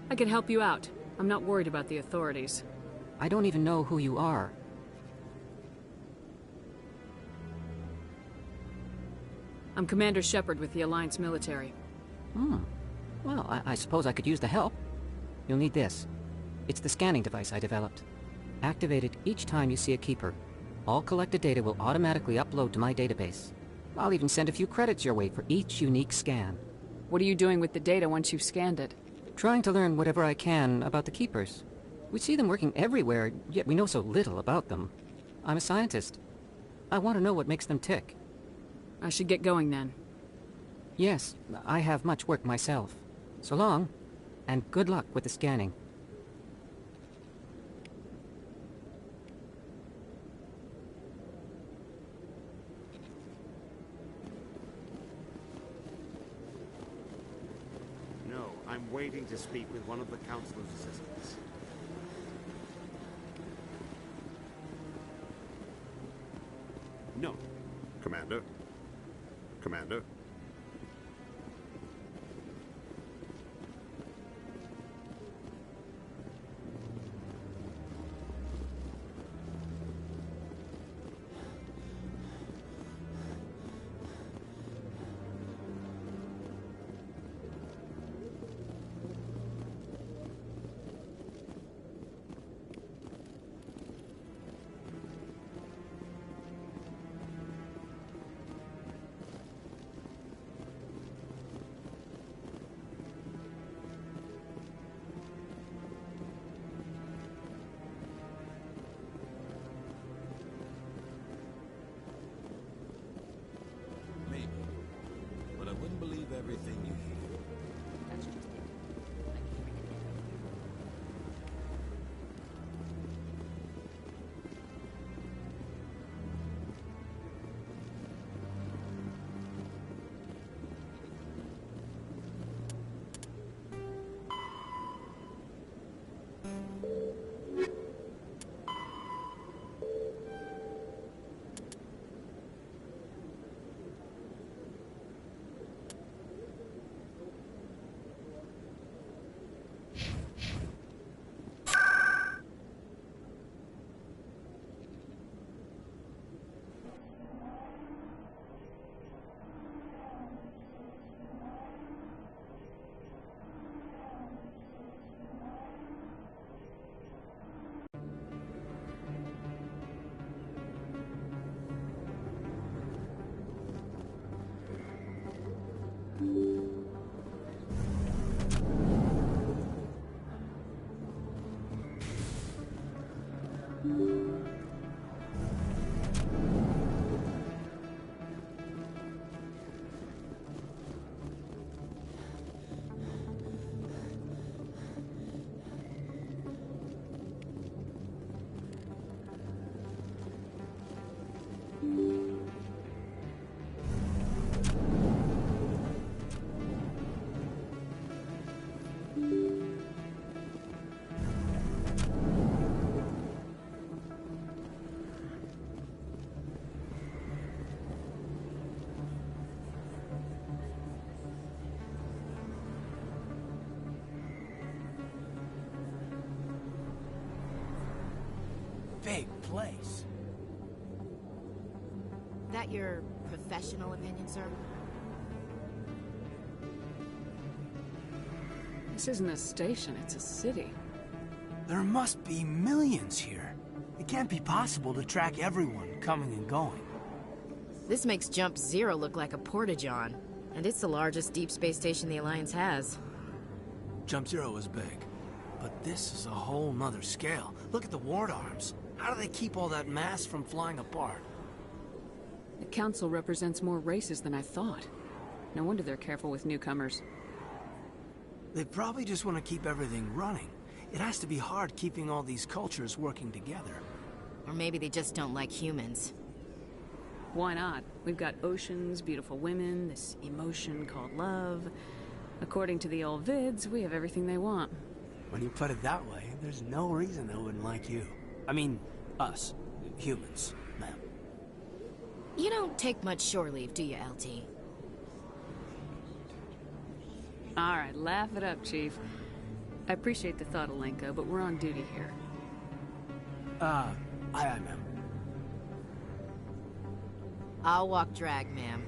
I can help you out. I'm not worried about the authorities. I don't even know who you are. I'm Commander Shepard with the Alliance military. Well, I suppose I could use the help. You'll need this. It's the scanning device I developed. Activate it each time you see a Keeper. All collected data will automatically upload to my database. I'll even send a few credits your way for each unique scan. What are you doing with the data once you've scanned it? Trying to learn whatever I can about the Keepers. We see them working everywhere, yet we know so little about them. I'm a scientist. I want to know what makes them tick. I should get going then. Yes, I have much work myself. So long, and good luck with the scanning. No, I'm waiting to speak with one of the Councilor's assistants. No. Commander? Commander? Big place. That your professional opinion, sir? This isn't a station, it's a city. There must be millions here. It can't be possible to track everyone coming and going. This makes Jump Zero look like a porta-john. And it's the largest deep space station the Alliance has. Jump Zero is big. But this is a whole nother scale. Look at the ward arms. How do they keep all that mass from flying apart? The Council represents more races than I thought. No wonder they're careful with newcomers. They probably just want to keep everything running. It has to be hard keeping all these cultures working together. Or maybe they just don't like humans. Why not? We've got oceans, beautiful women, this emotion called love. According to the old vids, we have everything they want. When you put it that way, there's no reason they wouldn't like you. I mean, us. Humans, ma'am. You don't take much shore leave, do you, LT? Alright, laugh it up, Chief. I appreciate the thought, Alenka, but we're on duty here. Aye, ma'am. I'll walk drag, ma'am.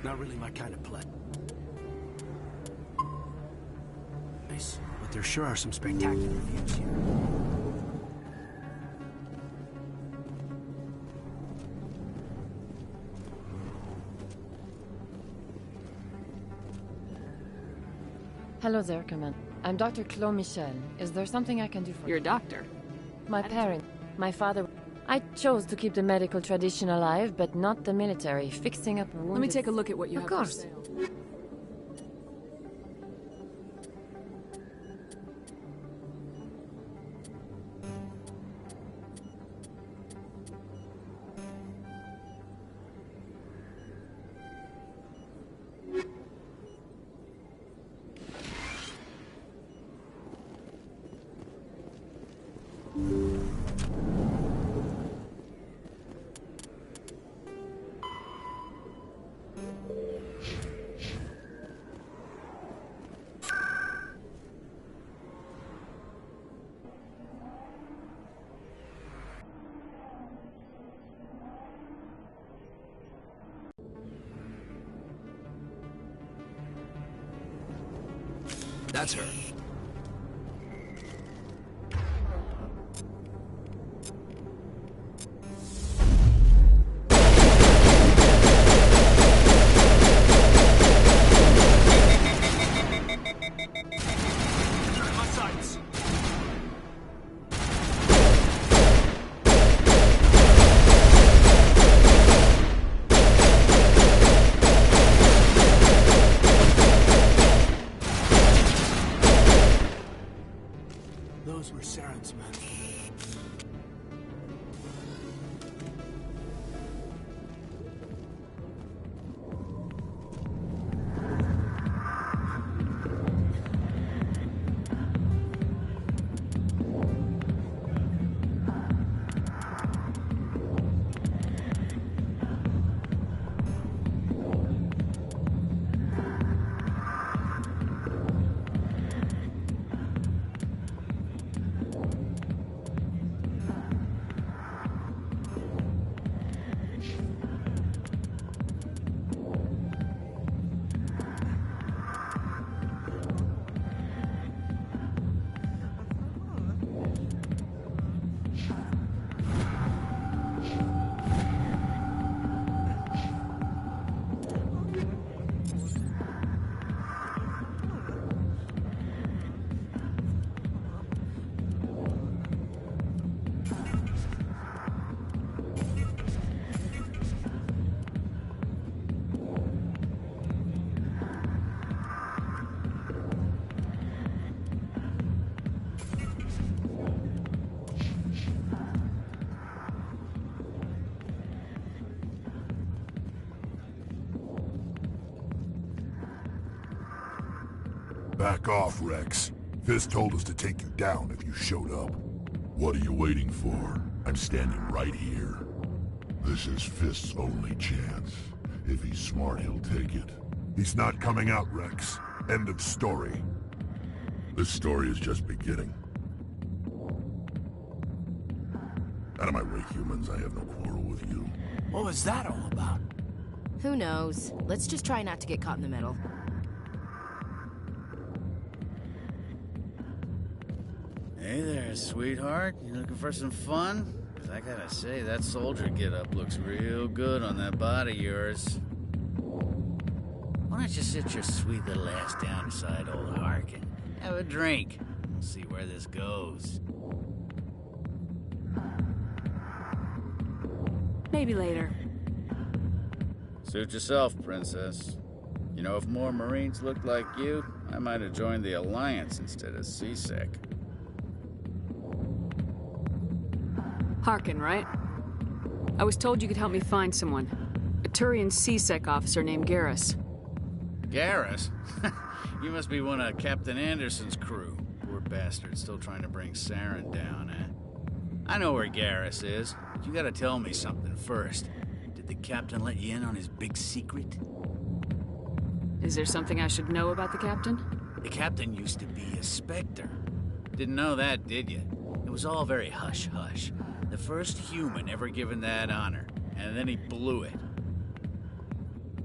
Not really my kind of place. Nice, but there sure are some spectacular views here. Hello there, Command. I'm Dr. Claude Michel. Is there something I can do for you? You're a doctor? My parent, my father... I chose to keep the medical tradition alive, but not the military, fixing up wounded... Let me take a look at what you have for sale. Of course. That's her. My sights. Back off, Rex. Fist told us to take you down if you showed up. What are you waiting for? I'm standing right here. This is Fist's only chance. If he's smart, he'll take it. He's not coming out, Rex. End of story. This story is just beginning. Out of my way, humans. I have no quarrel with you. What was that all about? Who knows? Let's just try not to get caught in the middle. Hey there, sweetheart. You looking for some fun? 'Cause I gotta say, that soldier get-up looks real good on that body of yours. Why don't you sit your sweet little ass down beside old Harkin? Have a drink. We'll see where this goes. Maybe later. Suit yourself, princess. You know, if more Marines looked like you, I might have joined the Alliance instead of CSEC. Harkin, right? I was told you could help me find someone. A Turian CSEC officer named Garrus. Garrus? You must be one of Captain Anderson's crew. Poor bastard, still trying to bring Saren down, eh? I know where Garrus is, but you gotta tell me something first. Did the captain let you in on his big secret? Is there something I should know about the captain? The captain used to be a Spectre. Didn't know that, did you? It was all very hush-hush. The first human ever given that honor, and then he blew it.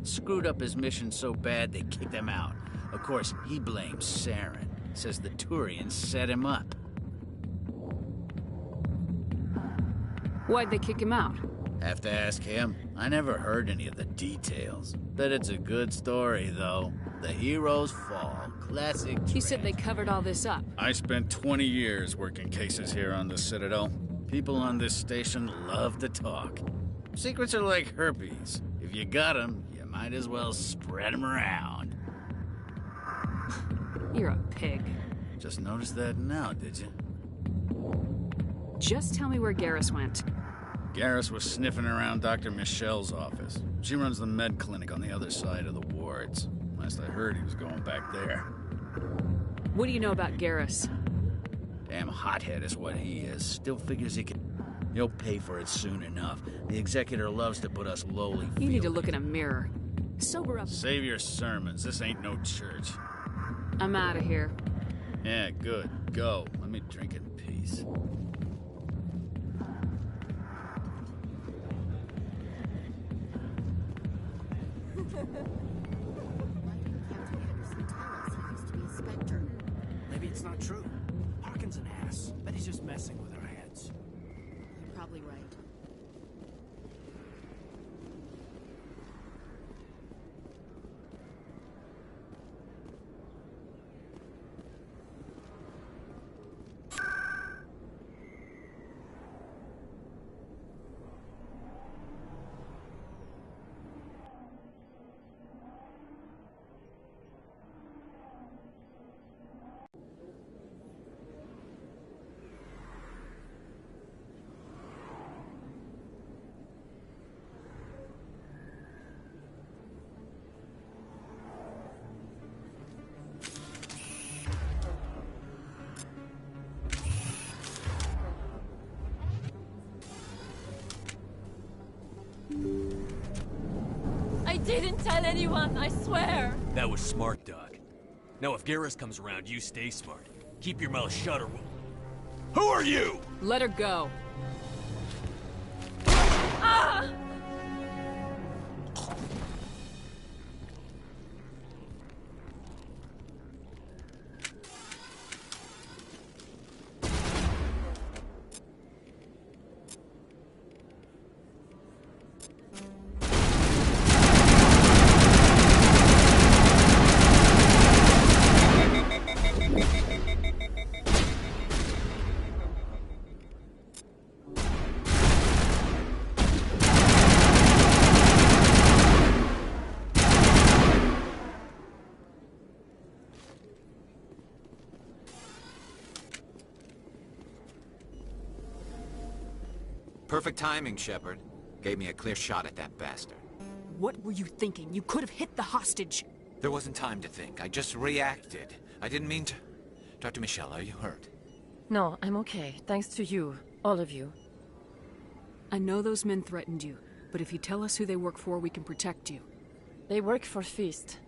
Screwed up his mission so bad they kicked him out. Of course, he blames Saren. Says the Turians set him up. Why'd they kick him out? Have to ask him. I never heard any of the details. Bet it's a good story, though. The heroes fall. Classic. You said they covered all this up. I spent 20 years working cases here on the Citadel. People on this station love to talk. Secrets are like herpes. If you got them, you might as well spread them around. You're a pig. Just noticed that now, did you? Just tell me where Garrus went. Garrus was sniffing around Dr. Michelle's office. She runs the med clinic on the other side of the wards. Last I heard, he was going back there. What do you know about Garrus? Damn hothead is what he is. Still figures he can... He'll pay for it soon enough. The executor loves to put us lowly... You need to look in a mirror. Sober up. Save your sermons. This ain't no church. I'm out of here. Yeah, good. Go. Let me drink in peace. Maybe it's not true. Harkin's an ass. Bet he's just messing with our heads. You're probably right. I didn't tell anyone, I swear! That was smart, Doc. Now if Garrus comes around, you stay smart. Keep your mouth shut or we'll... Who are you? Let her go. Ah! Perfect timing, Shepard. Gave me a clear shot at that bastard. What were you thinking? You could have hit the hostage. There wasn't time to think. I just reacted. I didn't mean to... Dr. Michelle, are you hurt? No, I'm okay. Thanks to you. All of you. I know those men threatened you, but if you tell us who they work for, we can protect you. They work for Fist.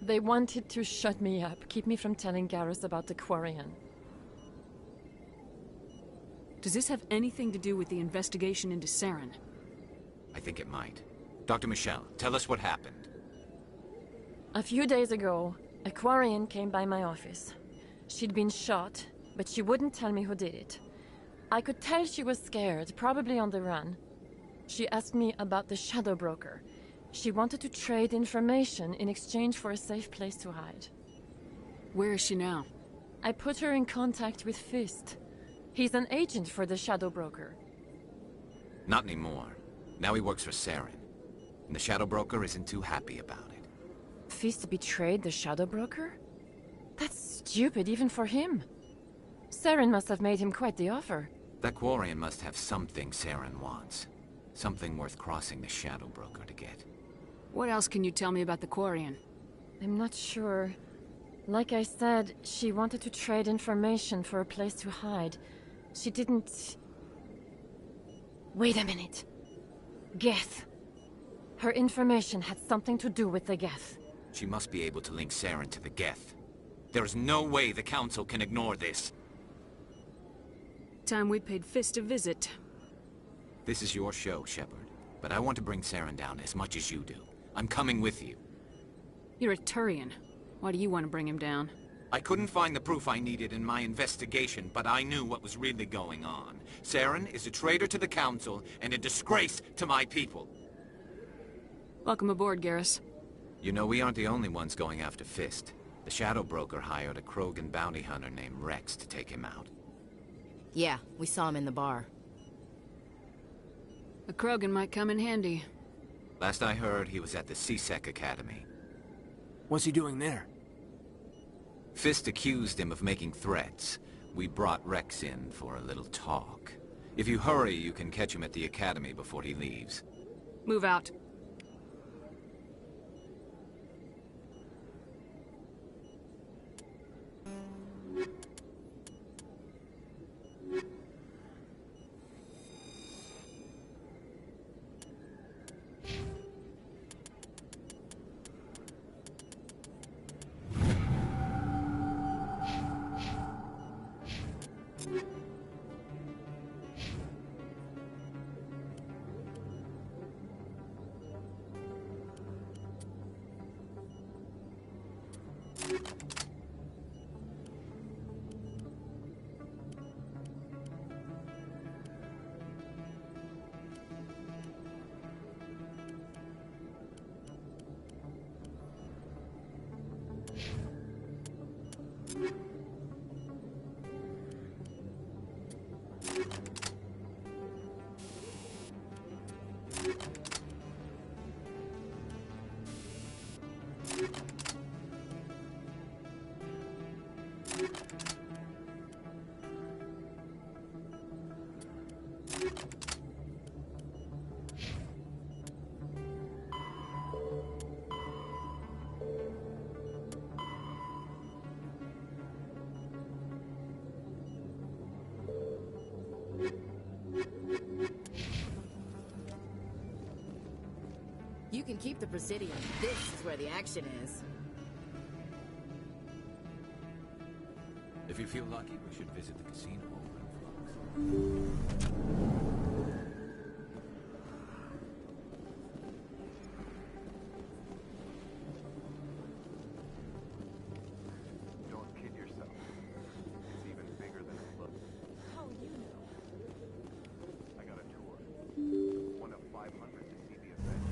They wanted to shut me up, keep me from telling Garrus about the Quarian. Does this have anything to do with the investigation into Saren? I think it might. Dr. Michelle, tell us what happened. A few days ago, a Quarian came by my office. She'd been shot, but she wouldn't tell me who did it. I could tell she was scared, probably on the run. She asked me about the Shadow Broker. She wanted to trade information in exchange for a safe place to hide. Where is she now? I put her in contact with Fist. He's an agent for the Shadow Broker. Not anymore. Now he works for Saren. And the Shadow Broker isn't too happy about it. Fist betrayed the Shadow Broker? That's stupid even for him. Saren must have made him quite the offer. That Quarian must have something Saren wants. Something worth crossing the Shadow Broker to get. What else can you tell me about the Quarian? I'm not sure. Like I said, she wanted to trade information for a place to hide. She didn't... Wait a minute. Geth. Her information had something to do with the Geth. She must be able to link Saren to the Geth. There's no way the Council can ignore this. Time we paid Fist a visit. This is your show, Shepard. But I want to bring Saren down as much as you do. I'm coming with you. You're a Turian. Why do you want to bring him down? I couldn't find the proof I needed in my investigation, but I knew what was really going on. Saren is a traitor to the Council and a disgrace to my people. Welcome aboard, Garrus. You know, we aren't the only ones going after Fist. The Shadow Broker hired a Krogan bounty hunter named Rex to take him out. Yeah, we saw him in the bar. A Krogan might come in handy. Last I heard, he was at the CSEC Academy. What's he doing there? Fist accused him of making threats. We brought Rex in for a little talk. If you hurry, you can catch him at the Academy before he leaves. Move out. You can keep the Presidium. This is where the action is. If you feel lucky, we should visit the casino. Don't kid yourself. It's even bigger than it looks. How you know? I got a tour. One of 500 to see the event.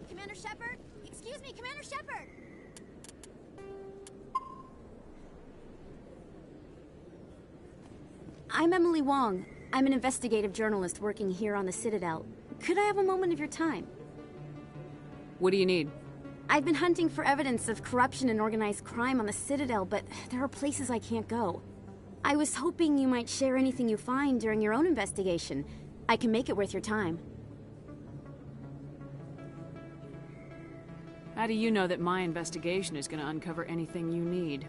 Commander Shepard? Excuse me, Commander Shepard! I'm Emily Wong. I'm an investigative journalist working here on the Citadel. Could I have a moment of your time? What do you need? I've been hunting for evidence of corruption and organized crime on the Citadel, but there are places I can't go. I was hoping you might share anything you find during your own investigation. I can make it worth your time. How do you know that my investigation is going to uncover anything you need?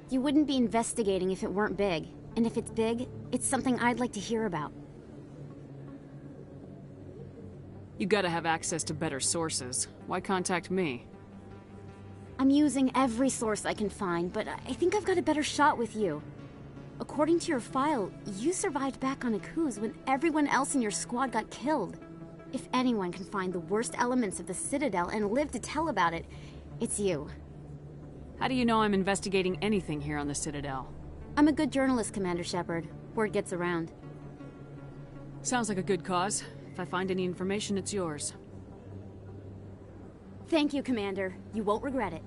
You wouldn't be investigating if it weren't big. And if it's big, it's something I'd like to hear about. You gotta have access to better sources. Why contact me? I'm using every source I can find, but I think I've got a better shot with you. According to your file, you survived back on Akuz when everyone else in your squad got killed. If anyone can find the worst elements of the Citadel and live to tell about it, it's you. How do you know I'm investigating anything here on the Citadel? I'm a good journalist, Commander Shepard. Word gets around. Sounds like a good cause. If I find any information, it's yours. Thank you, Commander. You won't regret it.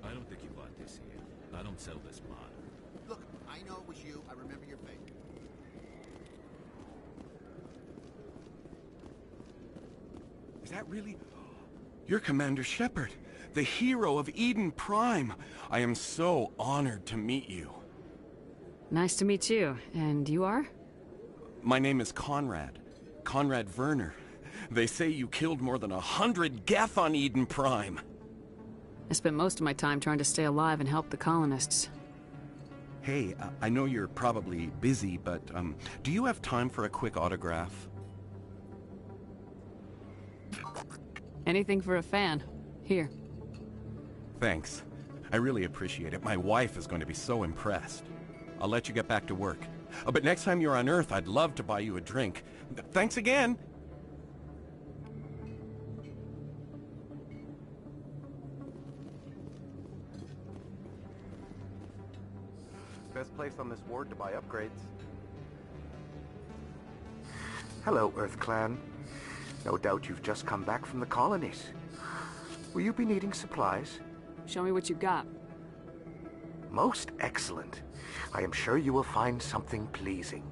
I don't think you bought this here. I don't sell this mod. Look, I know it was you. I remember your face. Is that really... You're Commander Shepard, the hero of Eden Prime. I am so honored to meet you. Nice to meet you. And you are? My name is Conrad. Conrad Werner. They say you killed more than 100 Geth on Eden Prime. I spent most of my time trying to stay alive and help the colonists. Hey, I know you're probably busy, but do you have time for a quick autograph? Anything for a fan. Here. Thanks. I really appreciate it. My wife is going to be so impressed. I'll let you get back to work. But next time you're on Earth, I'd love to buy you a drink. Thanks again! Best place on this ward to buy upgrades. Hello, Earth Clan. No doubt you've just come back from the colonies. Will you be needing supplies? Show me what you got. Most excellent. I am sure you will find something pleasing.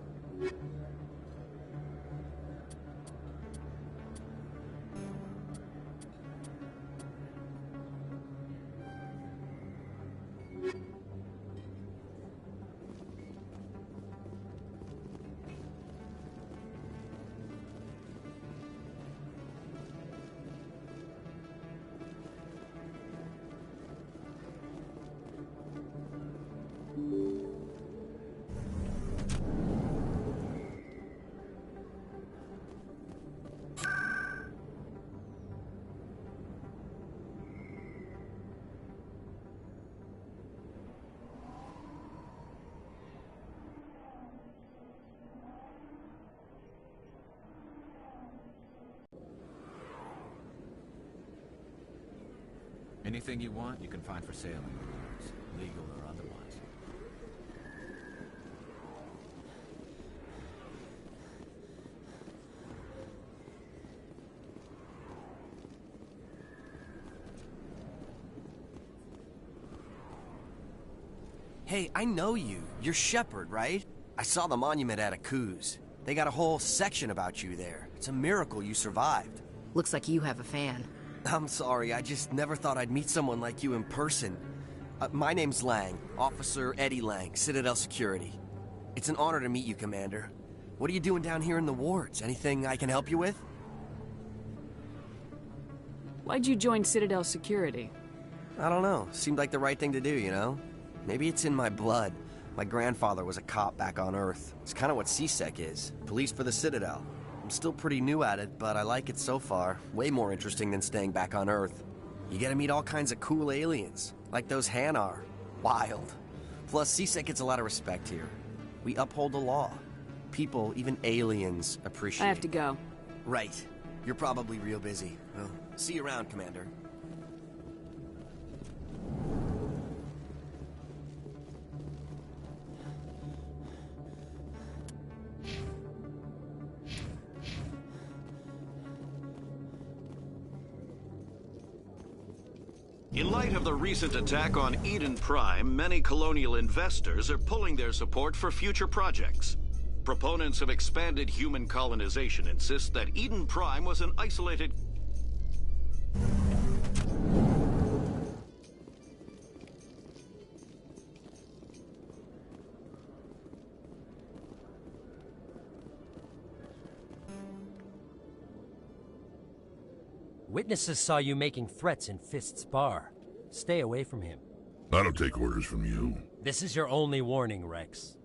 Anything you want, you can find for sale in the wards, legal or otherwise. Hey, I know you. You're Shepard, right? I saw the monument at Akuz. They got a whole section about you there. It's a miracle you survived. Looks like you have a fan. I'm sorry, I just never thought I'd meet someone like you in person. My name's Lang, Officer Eddie Lang, Citadel Security. It's an honor to meet you, Commander. What are you doing down here in the wards? Anything I can help you with? Why'd you join Citadel Security? I don't know. Seemed like the right thing to do, you know? Maybe it's in my blood. My grandfather was a cop back on Earth. It's kind of what CSEC is. Police for the Citadel. I'm still pretty new at it, but I like it so far. Way more interesting than staying back on Earth. You get to meet all kinds of cool aliens, like those Hanar. Wild. Plus, CSEC gets a lot of respect here. We uphold the law. People, even aliens, appreciate it. I have to go. Right. You're probably real busy. Well, see you around, Commander. In light of the recent attack on Eden Prime, many colonial investors are pulling their support for future projects. Proponents of expanded human colonization insist that Eden Prime was an isolated... Witnesses saw you making threats in Fist's bar. Stay away from him. I don't take orders from you. This is your only warning, Rex.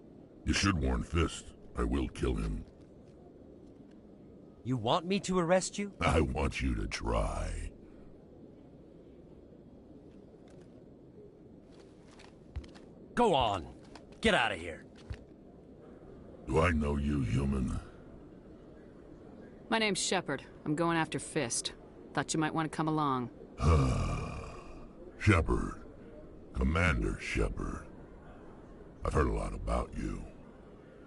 You should warn Fist. I will kill him. You want me to arrest you? I want you to try. Go on. Get out of here. Do I know you, human? My name's Shepard. I'm going after Fist. Thought you might want to come along. Shepard. Commander Shepard. I've heard a lot about you.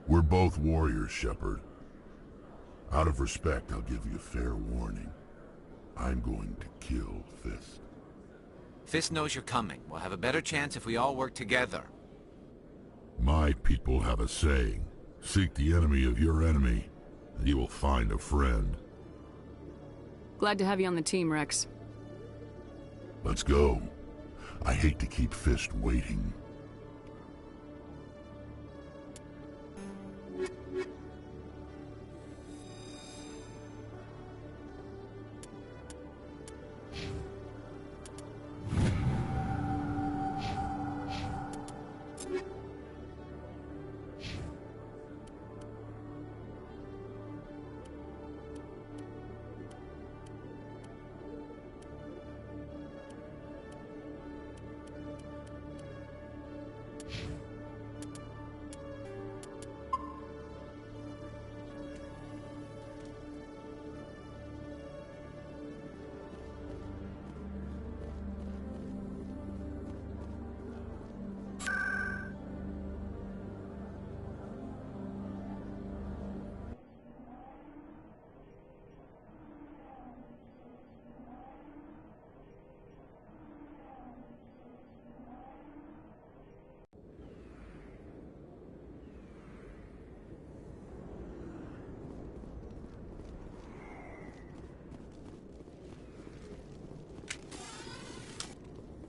We're both warriors, Shepard. Out of respect, I'll give you a fair warning. I'm going to kill Fist. Fist knows you're coming. We'll have a better chance if we all work together. My people have a saying. Seek the enemy of your enemy, and you will find a friend. Glad to have you on the team, Rex. Let's go. I hate to keep Fist waiting.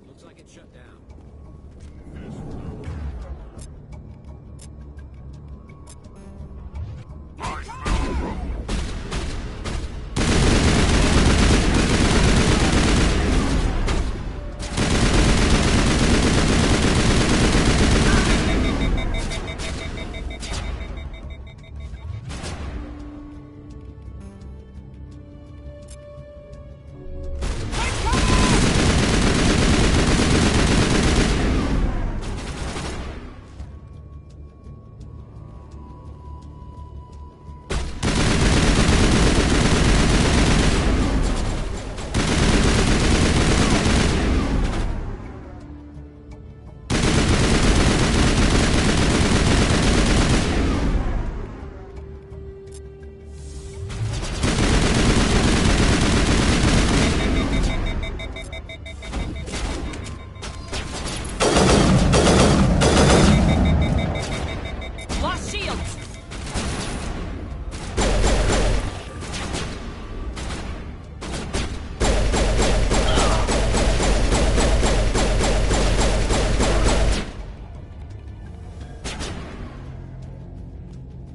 Looks like it's shut down.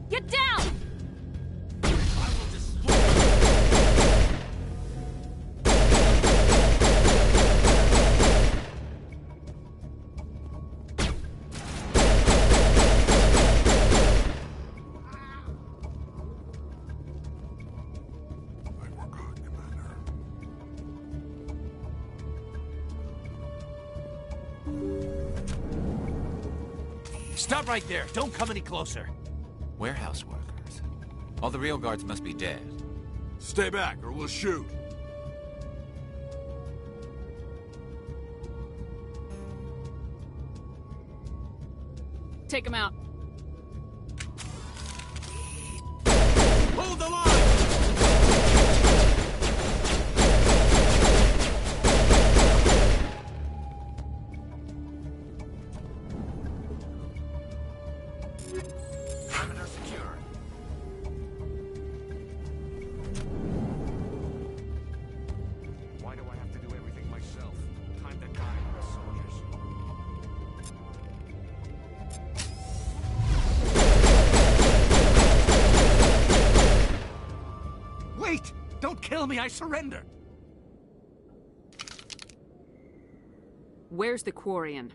Get down! Stop right there. Don't come any closer. Warehouse workers. All the real guards must be dead. Stay back, or we'll shoot. Take him out. Hold the line! kill me, I surrender. Where's the Quarian?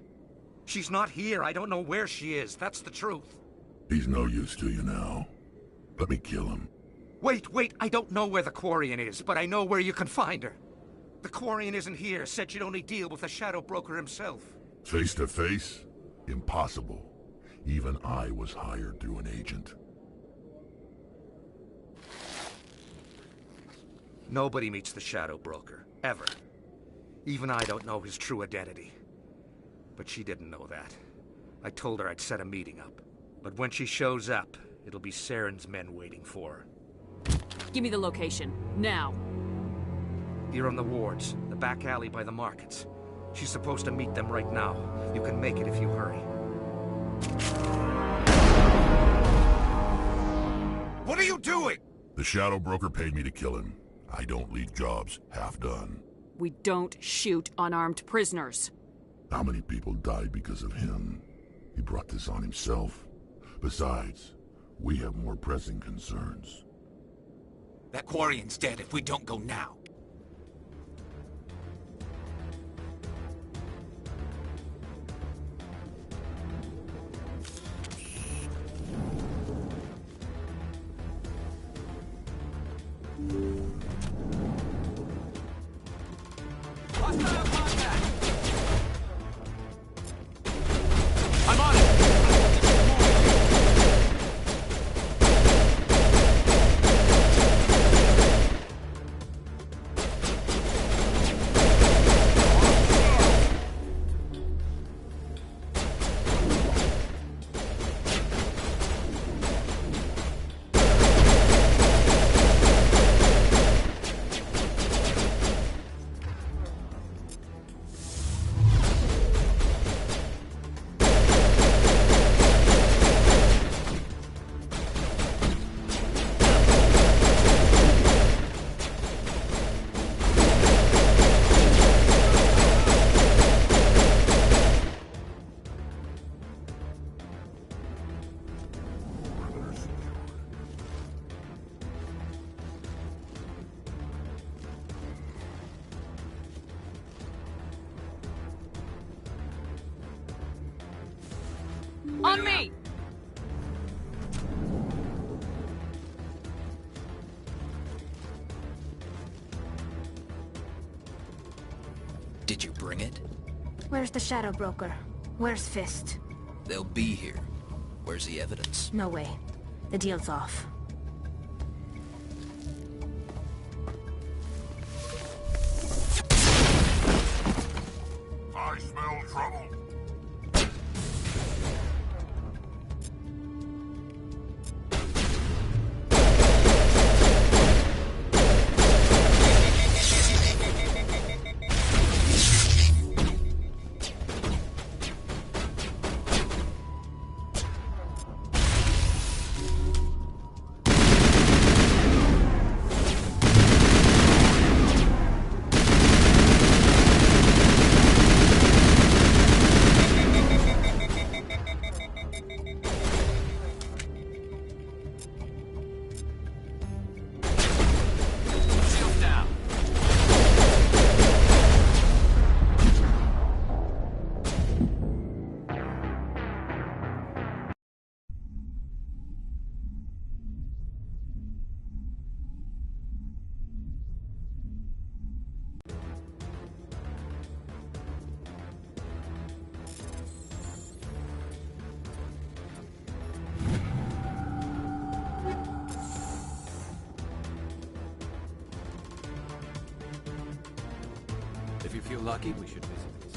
She's not here. I don't know where she is. That's the truth. He's no use to you now. Let me kill him. Wait. I don't know where the Quarian is, but I know where you can find her. The Quarian isn't here. Said she'd only deal with the Shadow Broker himself. Face to face? Impossible. Even I was hired through an agent. Nobody meets the Shadow Broker. Ever. Even I don't know his true identity. But she didn't know that. I told her I'd set a meeting up. But when she shows up, it'll be Saren's men waiting for her. Give me the location, now. Here on the wards, the back alley by the markets. She's supposed to meet them right now. You can make it if you hurry. What are you doing? The Shadow Broker paid me to kill him. I don't leave jobs half done. We don't shoot unarmed prisoners. How many people died because of him? He brought this on himself. Besides, we have more pressing concerns. That Quarian's dead if we don't go now. I'm on it! On me! Did you bring it? Where's the Shadow Broker? Where's Fist? They'll be here. Where's the evidence? No way. The deal's off. I smell trouble. If you feel lucky, we should visit this.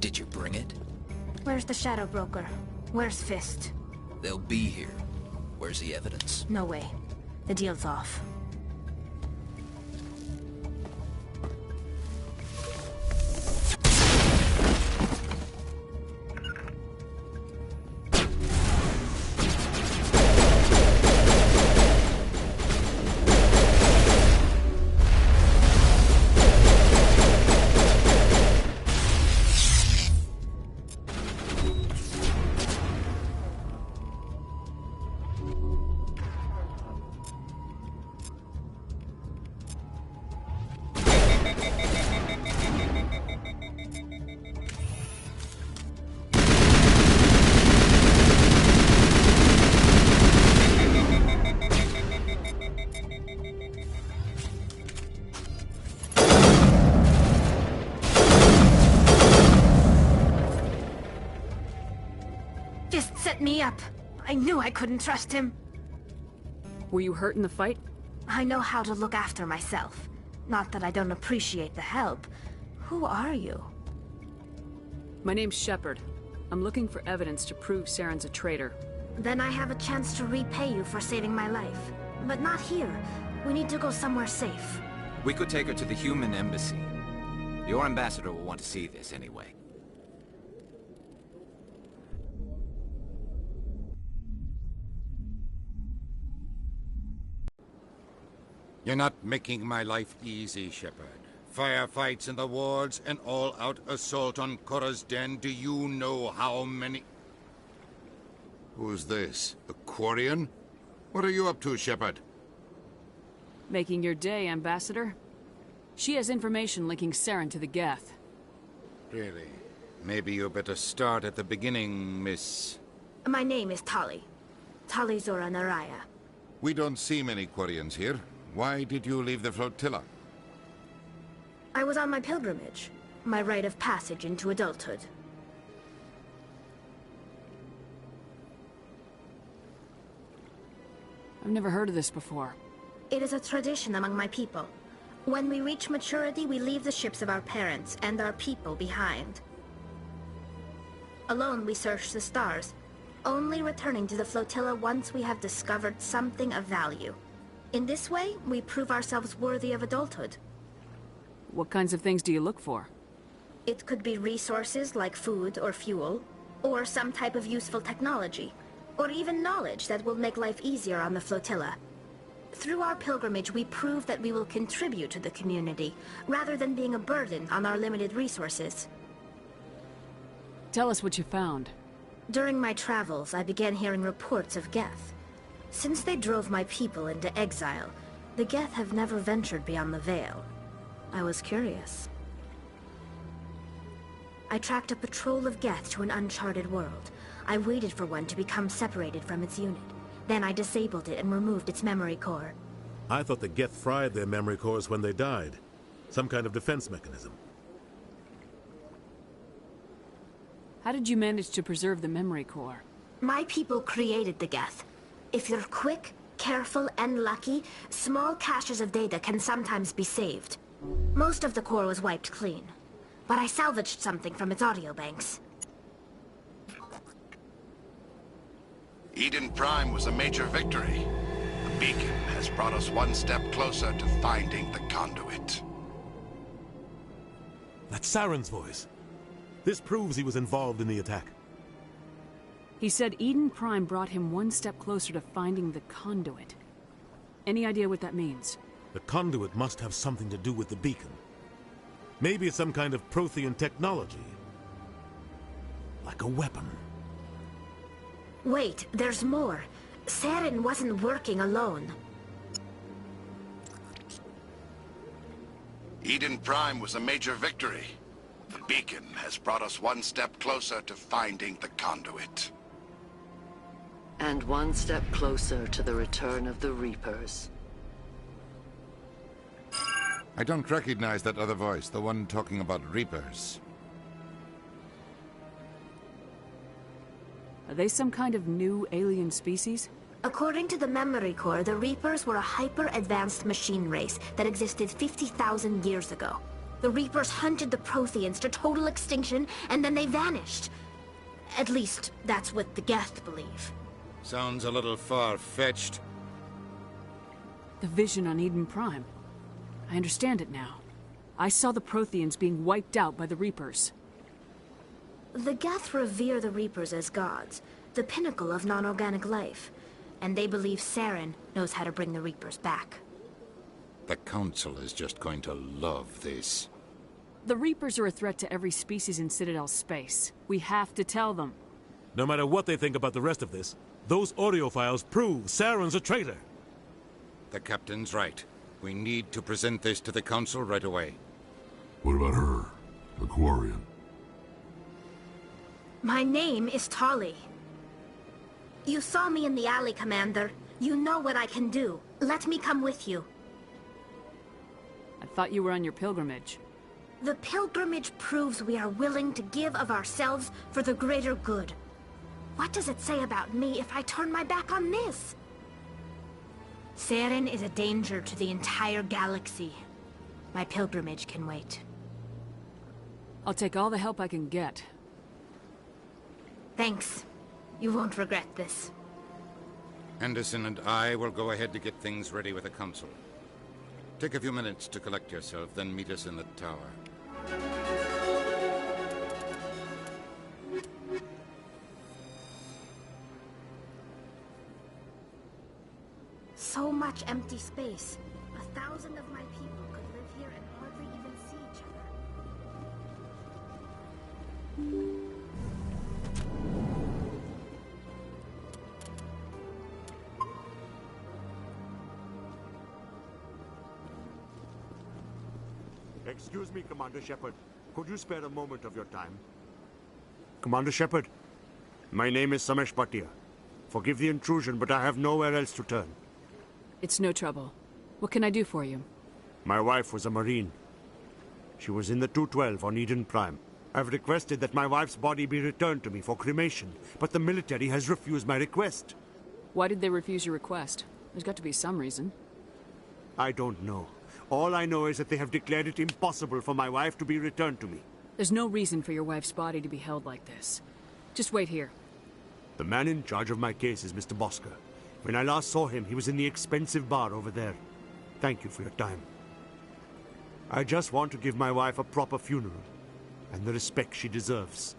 Did you bring it? Where's the Shadow Broker? Where's Fist? They'll be here. Where's the evidence? No way. The deal's off. Fist set me up. I knew I couldn't trust him. Were you hurt in the fight? I know how to look after myself. Not that I don't appreciate the help. Who are you? My name's Shepard. I'm looking for evidence to prove Saren's a traitor. Then I have a chance to repay you for saving my life. But not here. We need to go somewhere safe. We could take her to the human embassy. Your ambassador will want to see this anyway. You're not making my life easy, Shepard. Firefights in the wards, an all-out assault on Korra's den. Do you know how many... Who's this? A Quarian? What are you up to, Shepard? Making your day, Ambassador. She has information linking Saren to the Geth. Really? Maybe you better start at the beginning, Miss... My name is Tali. Tali Zora Naraya. We don't see many Quarians here. Why did you leave the flotilla? I was on my pilgrimage. My rite of passage into adulthood. I've never heard of this before. It is a tradition among my people. When we reach maturity, we leave the ships of our parents and our people behind. Alone, we search the stars, only returning to the flotilla once we have discovered something of value. In this way, we prove ourselves worthy of adulthood. What kinds of things do you look for? It could be resources like food or fuel, or some type of useful technology, or even knowledge that will make life easier on the flotilla. Through our pilgrimage, we prove that we will contribute to the community, rather than being a burden on our limited resources. Tell us what you found. During my travels, I began hearing reports of Geth. Since they drove my people into exile, the Geth have never ventured beyond the Veil. I was curious. I tracked a patrol of Geth to an uncharted world. I waited for one to become separated from its unit. Then I disabled it and removed its memory core. I thought the Geth fried their memory cores when they died. Some kind of defense mechanism. How did you manage to preserve the memory core? My people created the Geth. If you're quick, careful, and lucky, small caches of data can sometimes be saved. Most of the core was wiped clean, but I salvaged something from its audio banks. Eden Prime was a major victory. The beacon has brought us one step closer to finding the conduit. That's Saren's voice. This proves he was involved in the attack. He said Eden Prime brought him one step closer to finding the conduit. Any idea what that means? The conduit must have something to do with the beacon. Maybe it's some kind of Prothean technology. Like a weapon. Wait, there's more. Saren wasn't working alone. Eden Prime was a major victory. The beacon has brought us one step closer to finding the conduit. And one step closer to the return of the Reapers. I don't recognize that other voice, the one talking about Reapers. Are they some kind of new alien species? According to the memory core, the Reapers were a hyper-advanced machine race that existed 50,000 years ago. The Reapers hunted the Protheans to total extinction, and then they vanished. At least, that's what the Geth believe. Sounds a little far-fetched. The vision on Eden Prime. I understand it now. I saw the Protheans being wiped out by the Reapers. The Geth revere the Reapers as gods, the pinnacle of non-organic life. And they believe Saren knows how to bring the Reapers back. The Council is just going to love this. The Reapers are a threat to every species in Citadel space. We have to tell them. No matter what they think about the rest of this, those audio files prove Saren's a traitor. The Captain's right. We need to present this to the Council right away. What about her? The Quarian? My name is Tali. You saw me in the alley, Commander. You know what I can do. Let me come with you. I thought you were on your pilgrimage. The pilgrimage proves we are willing to give of ourselves for the greater good. What does it say about me if I turn my back on this? Saren is a danger to the entire galaxy. My pilgrimage can wait. I'll take all the help I can get. Thanks. You won't regret this. Anderson and I will go ahead to get things ready with the Council. Take a few minutes to collect yourself, then meet us in the tower. So much empty space. 1,000 of my people could live here and hardly even see each other. Excuse me, Commander Shepard. Could you spare a moment of your time? Commander Shepard, my name is Samesh Bhatia. Forgive the intrusion, but I have nowhere else to turn. It's no trouble. What can I do for you? My wife was a Marine. She was in the 212 on Eden Prime. I've requested that my wife's body be returned to me for cremation, but the military has refused my request. Why did they refuse your request? There's got to be some reason. I don't know. All I know is that they have declared it impossible for my wife to be returned to me. There's no reason for your wife's body to be held like this. Just wait here. The man in charge of my case is Mr. Bosker. When I last saw him, he was in the expensive bar over there. Thank you for your time. I just want to give my wife a proper funeral, and the respect she deserves.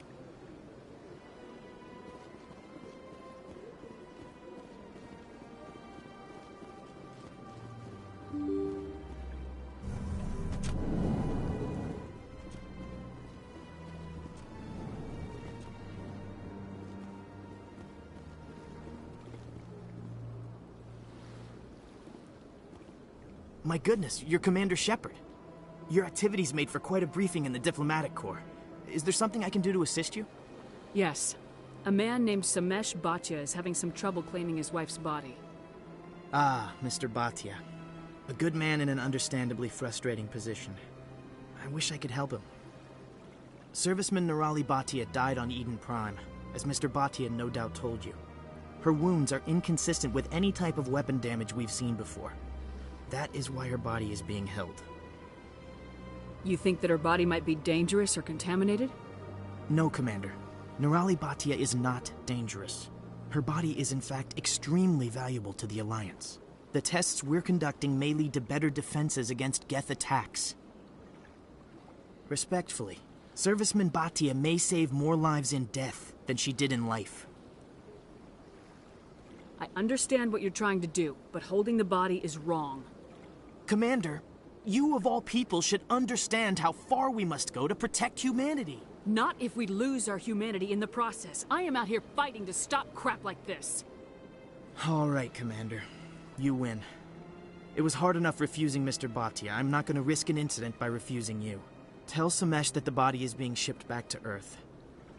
My goodness, you're Commander Shepard. Your activities made for quite a briefing in the Diplomatic Corps. Is there something I can do to assist you? Yes. A man named Samesh Bhatia is having some trouble claiming his wife's body. Ah, Mr. Bhatia. A good man in an understandably frustrating position. I wish I could help him. Serviceman Nirali Bhatia died on Eden Prime, as Mr. Bhatia no doubt told you. Her wounds are inconsistent with any type of weapon damage we've seen before. That is why her body is being held. You think that her body might be dangerous or contaminated? No, Commander. Nirali Bhatia is not dangerous. Her body is in fact extremely valuable to the Alliance. The tests we're conducting may lead to better defenses against Geth attacks. Respectfully, Serviceman Bhatia may save more lives in death than she did in life. I understand what you're trying to do, but holding the body is wrong. Commander, you of all people should understand how far we must go to protect humanity. Not if we lose our humanity in the process. I am out here fighting to stop crap like this. All right, Commander. You win. It was hard enough refusing Mr. Bhatia. I'm not going to risk an incident by refusing you. Tell Samesh that the body is being shipped back to Earth.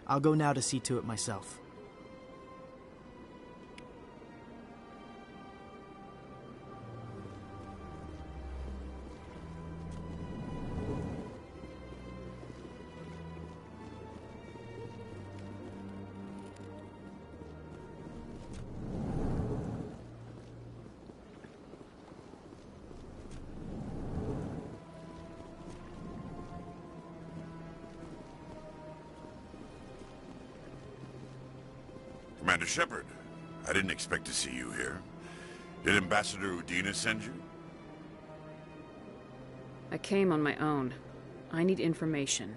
I'll go now to see to it myself. Commander Shepard, I didn't expect to see you here. Did Ambassador Udina send you? I came on my own. I need information.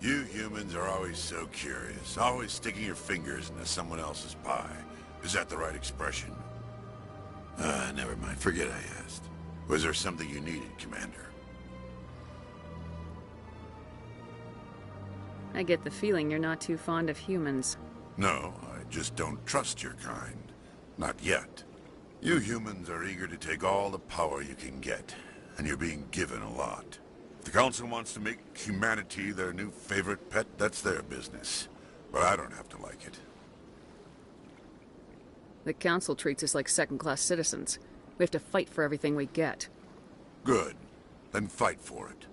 You humans are always so curious, always sticking your fingers into someone else's pie. Is that the right expression? Never mind. Forget I asked. Was there something you needed, Commander? I get the feeling you're not too fond of humans. No, I just don't trust your kind. Not yet. You humans are eager to take all the power you can get, and you're being given a lot. If the Council wants to make humanity their new favorite pet, that's their business. But I don't have to like it. The Council treats us like second-class citizens. We have to fight for everything we get. Good. Then fight for it.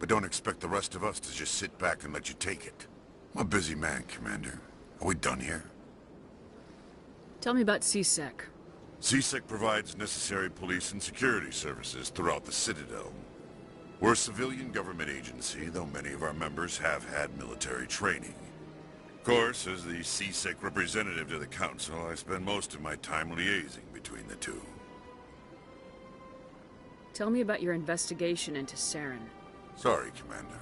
But don't expect the rest of us to just sit back and let you take it. I'm a busy man, Commander. Are we done here? Tell me about CSEC. CSEC provides necessary police and security services throughout the Citadel. We're a civilian government agency, though many of our members have had military training. Of course, as the CSEC representative to the Council, I spend most of my time liaising between the two. Tell me about your investigation into Saren. Sorry, Commander.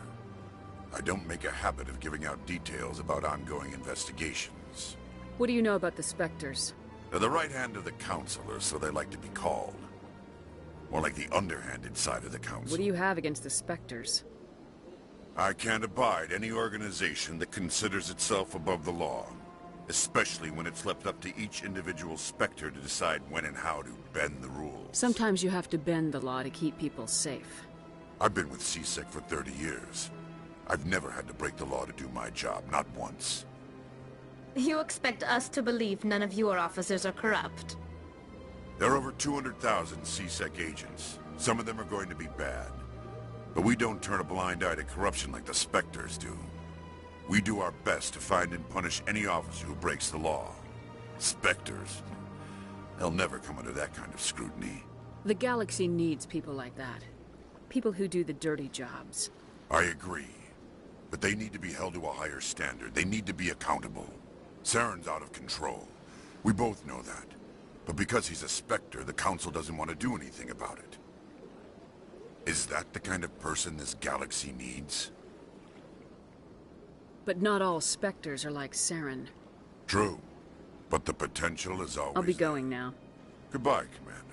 I don't make a habit of giving out details about ongoing investigations. What do you know about the Spectres? They're the right hand of the Council, or so they like to be called. More like the underhanded side of the Council. What do you have against the Spectres? I can't abide any organization that considers itself above the law. Especially when it's left up to each individual Spectre to decide when and how to bend the rules. Sometimes you have to bend the law to keep people safe. I've been with CSEC for 30 years. I've never had to break the law to do my job, not once. You expect us to believe none of your officers are corrupt? There are over 200,000 CSEC agents. Some of them are going to be bad. But we don't turn a blind eye to corruption like the Spectres do. We do our best to find and punish any officer who breaks the law. Spectres, they'll never come under that kind of scrutiny. The galaxy needs people like that. People who do the dirty jobs. I agree. But they need to be held to a higher standard. They need to be accountable. Saren's out of control. We both know that. But because he's a Spectre, the Council doesn't want to do anything about it. Is that the kind of person this galaxy needs? But not all Spectres are like Saren. True. But the potential is always I'll be going now. Goodbye, Commander.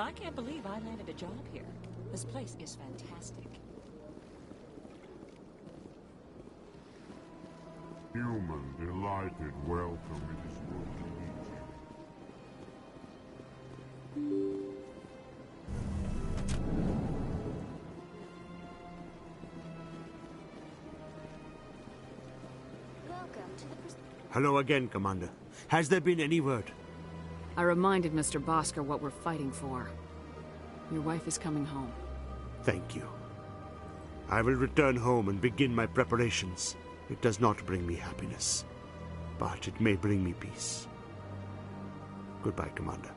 I can't believe I landed a job here. This place is fantastic. Human, delighted welcome. It is good to meet you. Hello again, Commander. Has there been any word? I reminded Mr. Bosker what we're fighting for. Your wife is coming home. Thank you. I will return home and begin my preparations. It does not bring me happiness, but it may bring me peace. Goodbye, Commander.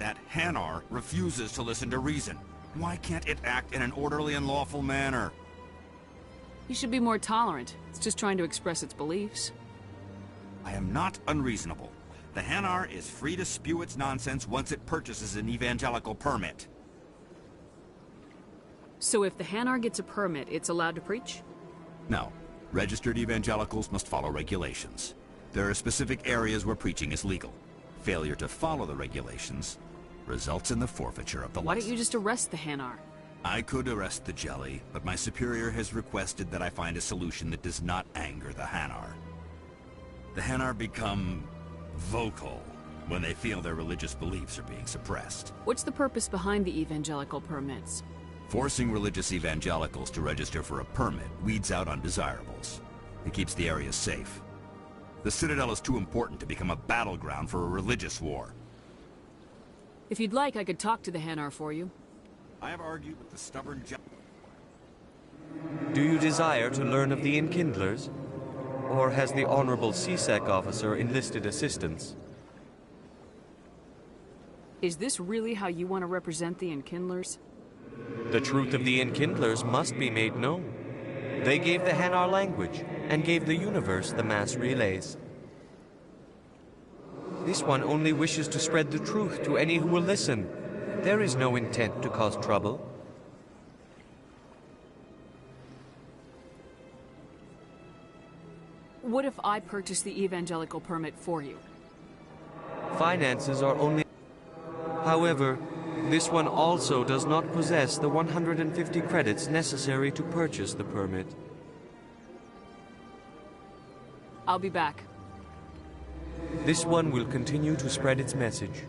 That Hanar refuses to listen to reason. Why can't it act in an orderly and lawful manner? You should be more tolerant. It's just trying to express its beliefs. I am not unreasonable. The Hanar is free to spew its nonsense once it purchases an evangelical permit. So if the Hanar gets a permit, it's allowed to preach? No. Registered evangelicals must follow regulations. There are specific areas where preaching is legal. Failure to follow the regulations results in the forfeiture of the license. Why don't you just arrest the Hanar? I could arrest the Jelly, but my superior has requested that I find a solution that does not anger the Hanar. The Hanar become vocal when they feel their religious beliefs are being suppressed. What's the purpose behind the evangelical permits? Forcing religious evangelicals to register for a permit weeds out undesirables. It keeps the area safe. The Citadel is too important to become a battleground for a religious war. If you'd like, I could talk to the Hanar for you. I have argued with the stubborn Do you desire to learn of the Enkindlers? Or has the Honorable CSEC officer enlisted assistance? Is this really how you want to represent the Enkindlers? The truth of the Enkindlers must be made known. They gave the Hanar language, and gave the universe the mass relays. This one only wishes to spread the truth to any who will listen. There is no intent to cause trouble. What if I purchase the evangelical permit for you? Finances are only... However, this one also does not possess the 150 credits necessary to purchase the permit. I'll be back. This one will continue to spread its message.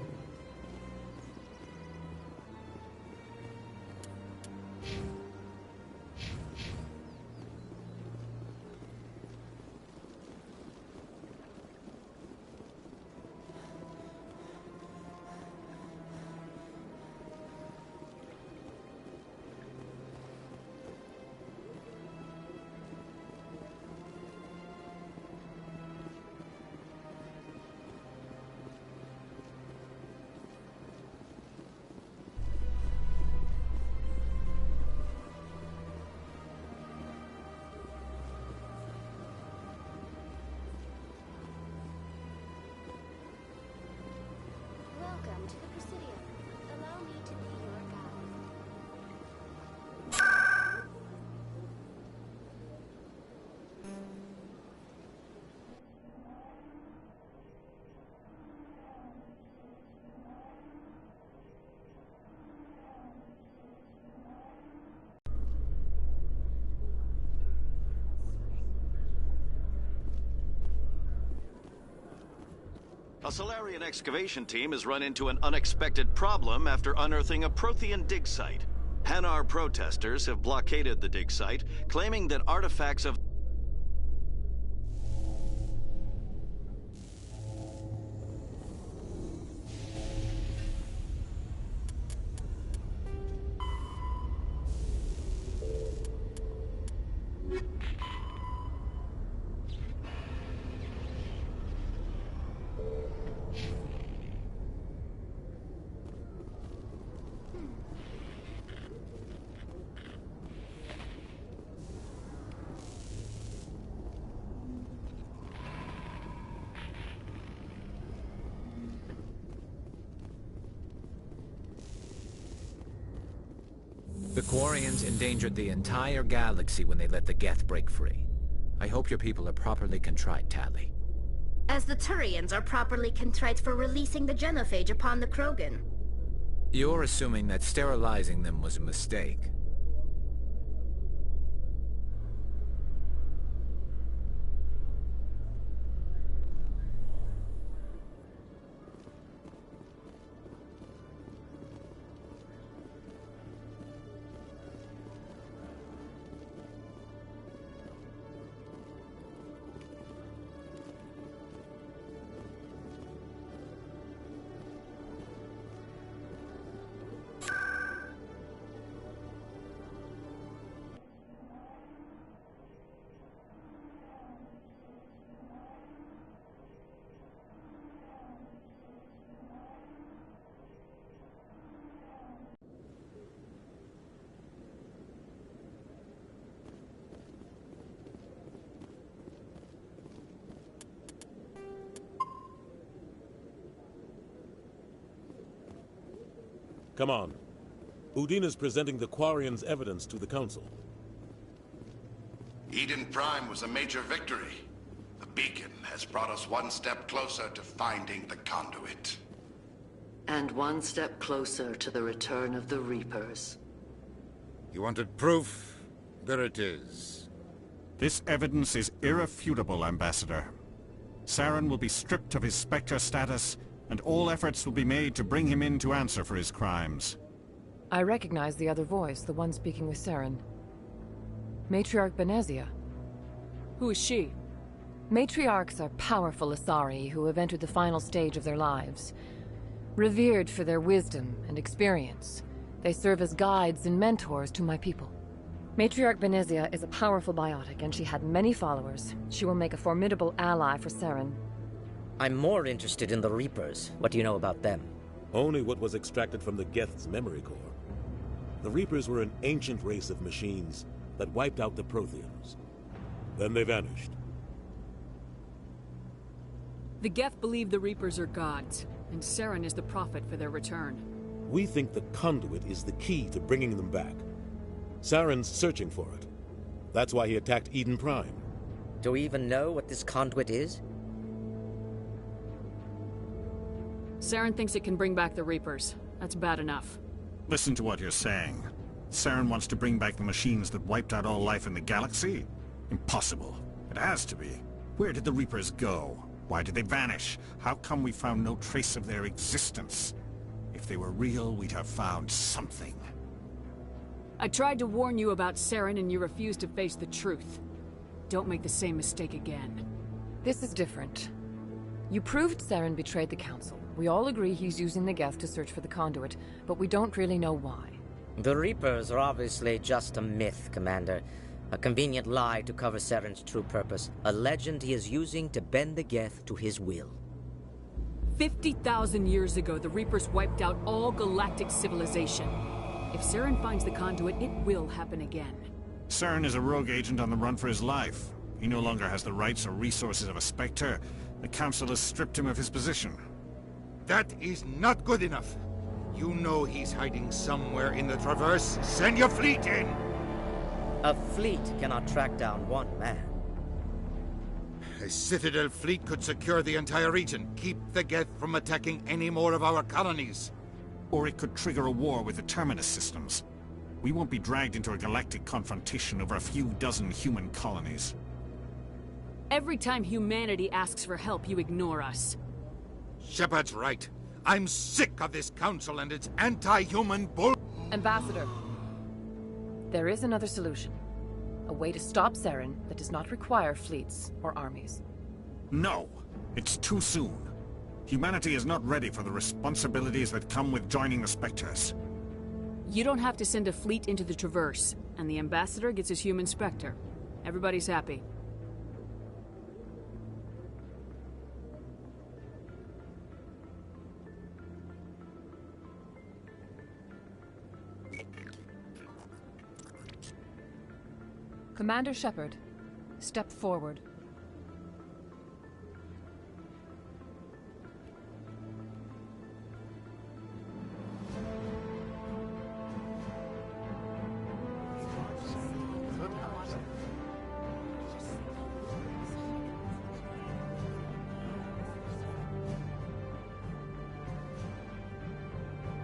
Welcome to the Presidium. Allow me to be your guide. A Solarian excavation team has run into an unexpected problem after unearthing a Prothean dig site. Hanar protesters have blockaded the dig site, claiming that artifacts of... The Quarians endangered the entire galaxy when they let the Geth break free. I hope your people are properly contrite, Tali. As the Turians are properly contrite for releasing the genophage upon the Krogan. You're assuming that sterilizing them was a mistake. Come on. Udina's presenting the Quarians' evidence to the Council. Eden Prime was a major victory. The beacon has brought us one step closer to finding the conduit. And one step closer to the return of the Reapers. You wanted proof? There it is. This evidence is irrefutable, Ambassador. Saren will be stripped of his Spectre status, and all efforts will be made to bring him in to answer for his crimes. I recognize the other voice, the one speaking with Saren. Matriarch Benezia. Who is she? Matriarchs are powerful Asari who have entered the final stage of their lives. Revered for their wisdom and experience, they serve as guides and mentors to my people. Matriarch Benezia is a powerful biotic, and she had many followers. She will make a formidable ally for Saren. I'm more interested in the Reapers. What do you know about them? Only what was extracted from the Geth's memory core. The Reapers were an ancient race of machines that wiped out the Protheans. Then they vanished. The Geth believe the Reapers are gods, and Saren is the prophet for their return. We think the conduit is the key to bringing them back. Saren's searching for it. That's why he attacked Eden Prime. Do we even know what this conduit is? Saren thinks it can bring back the Reapers. That's bad enough. Listen to what you're saying. Saren wants to bring back the machines that wiped out all life in the galaxy? Impossible. It has to be. Where did the Reapers go? Why did they vanish? How come we found no trace of their existence? If they were real, we'd have found something. I tried to warn you about Saren and you refused to face the truth. Don't make the same mistake again. This is different. You proved Saren betrayed the Council. We all agree he's using the Geth to search for the conduit, but we don't really know why. The Reapers are obviously just a myth, Commander. A convenient lie to cover Saren's true purpose. A legend he is using to bend the Geth to his will. 50,000 years ago, the Reapers wiped out all galactic civilization. If Saren finds the conduit, it will happen again. Saren is a rogue agent on the run for his life. He no longer has the rights or resources of a Spectre. The Council has stripped him of his position. That is not good enough. You know he's hiding somewhere in the Traverse. Send your fleet in! A fleet cannot track down one man. A Citadel fleet could secure the entire region, keep the Geth from attacking any more of our colonies. Or it could trigger a war with the Terminus systems. We won't be dragged into a galactic confrontation over a few dozen human colonies. Every time humanity asks for help, you ignore us. Shepard's right. I'm sick of this council and its anti-human bull— Ambassador, there is another solution. A way to stop Saren that does not require fleets or armies. No, it's too soon. Humanity is not ready for the responsibilities that come with joining the Spectres. You don't have to send a fleet into the Traverse, and the Ambassador gets his human Spectre. Everybody's happy. Commander Shepard, step forward.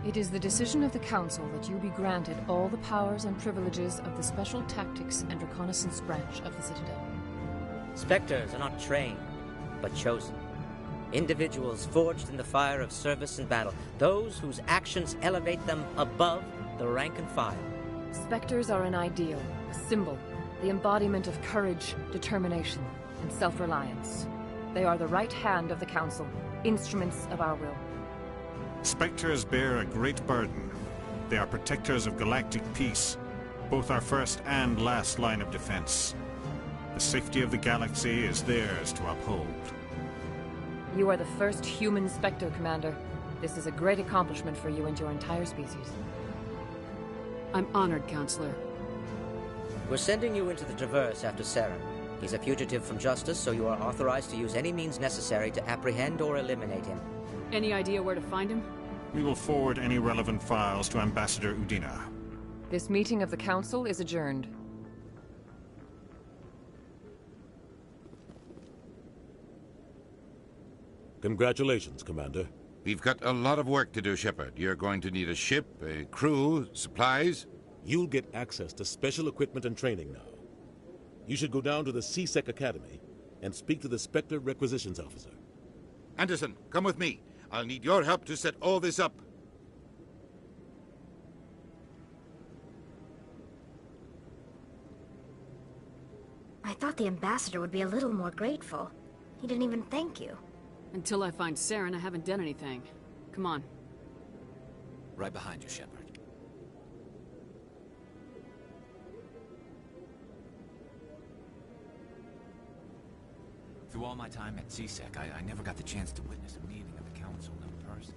It is the decision of the Council that you be granted all the powers and privileges of the Special Tactics and Reconnaissance branch of the Citadel. Spectres are not trained, but chosen. Individuals forged in the fire of service and battle. Those whose actions elevate them above the rank and file. Spectres are an ideal, a symbol, the embodiment of courage, determination, and self-reliance. They are the right hand of the Council, instruments of our will. Spectres bear a great burden. They are protectors of galactic peace, both our first and last line of defense. The safety of the galaxy is theirs to uphold. You are the first human Spectre, Commander. This is a great accomplishment for you and your entire species. I'm honored, Counselor. We're sending you into the Traverse after Saren. He's a fugitive from justice, so you are authorized to use any means necessary to apprehend or eliminate him. Any idea where to find him? We will forward any relevant files to Ambassador Udina. This meeting of the Council is adjourned. Congratulations, Commander. We've got a lot of work to do, Shepard. You're going to need a ship, a crew, supplies. You'll get access to special equipment and training now. You should go down to the CSEC Academy and speak to the Spectre Requisitions Officer. Anderson, come with me. I'll need your help to set all this up. I thought the ambassador would be a little more grateful. He didn't even thank you. Until I find Saren, I haven't done anything. Come on. Right behind you, Shepard. Through all my time at CSEC, I never got the chance to witness a meeting of the Council in person.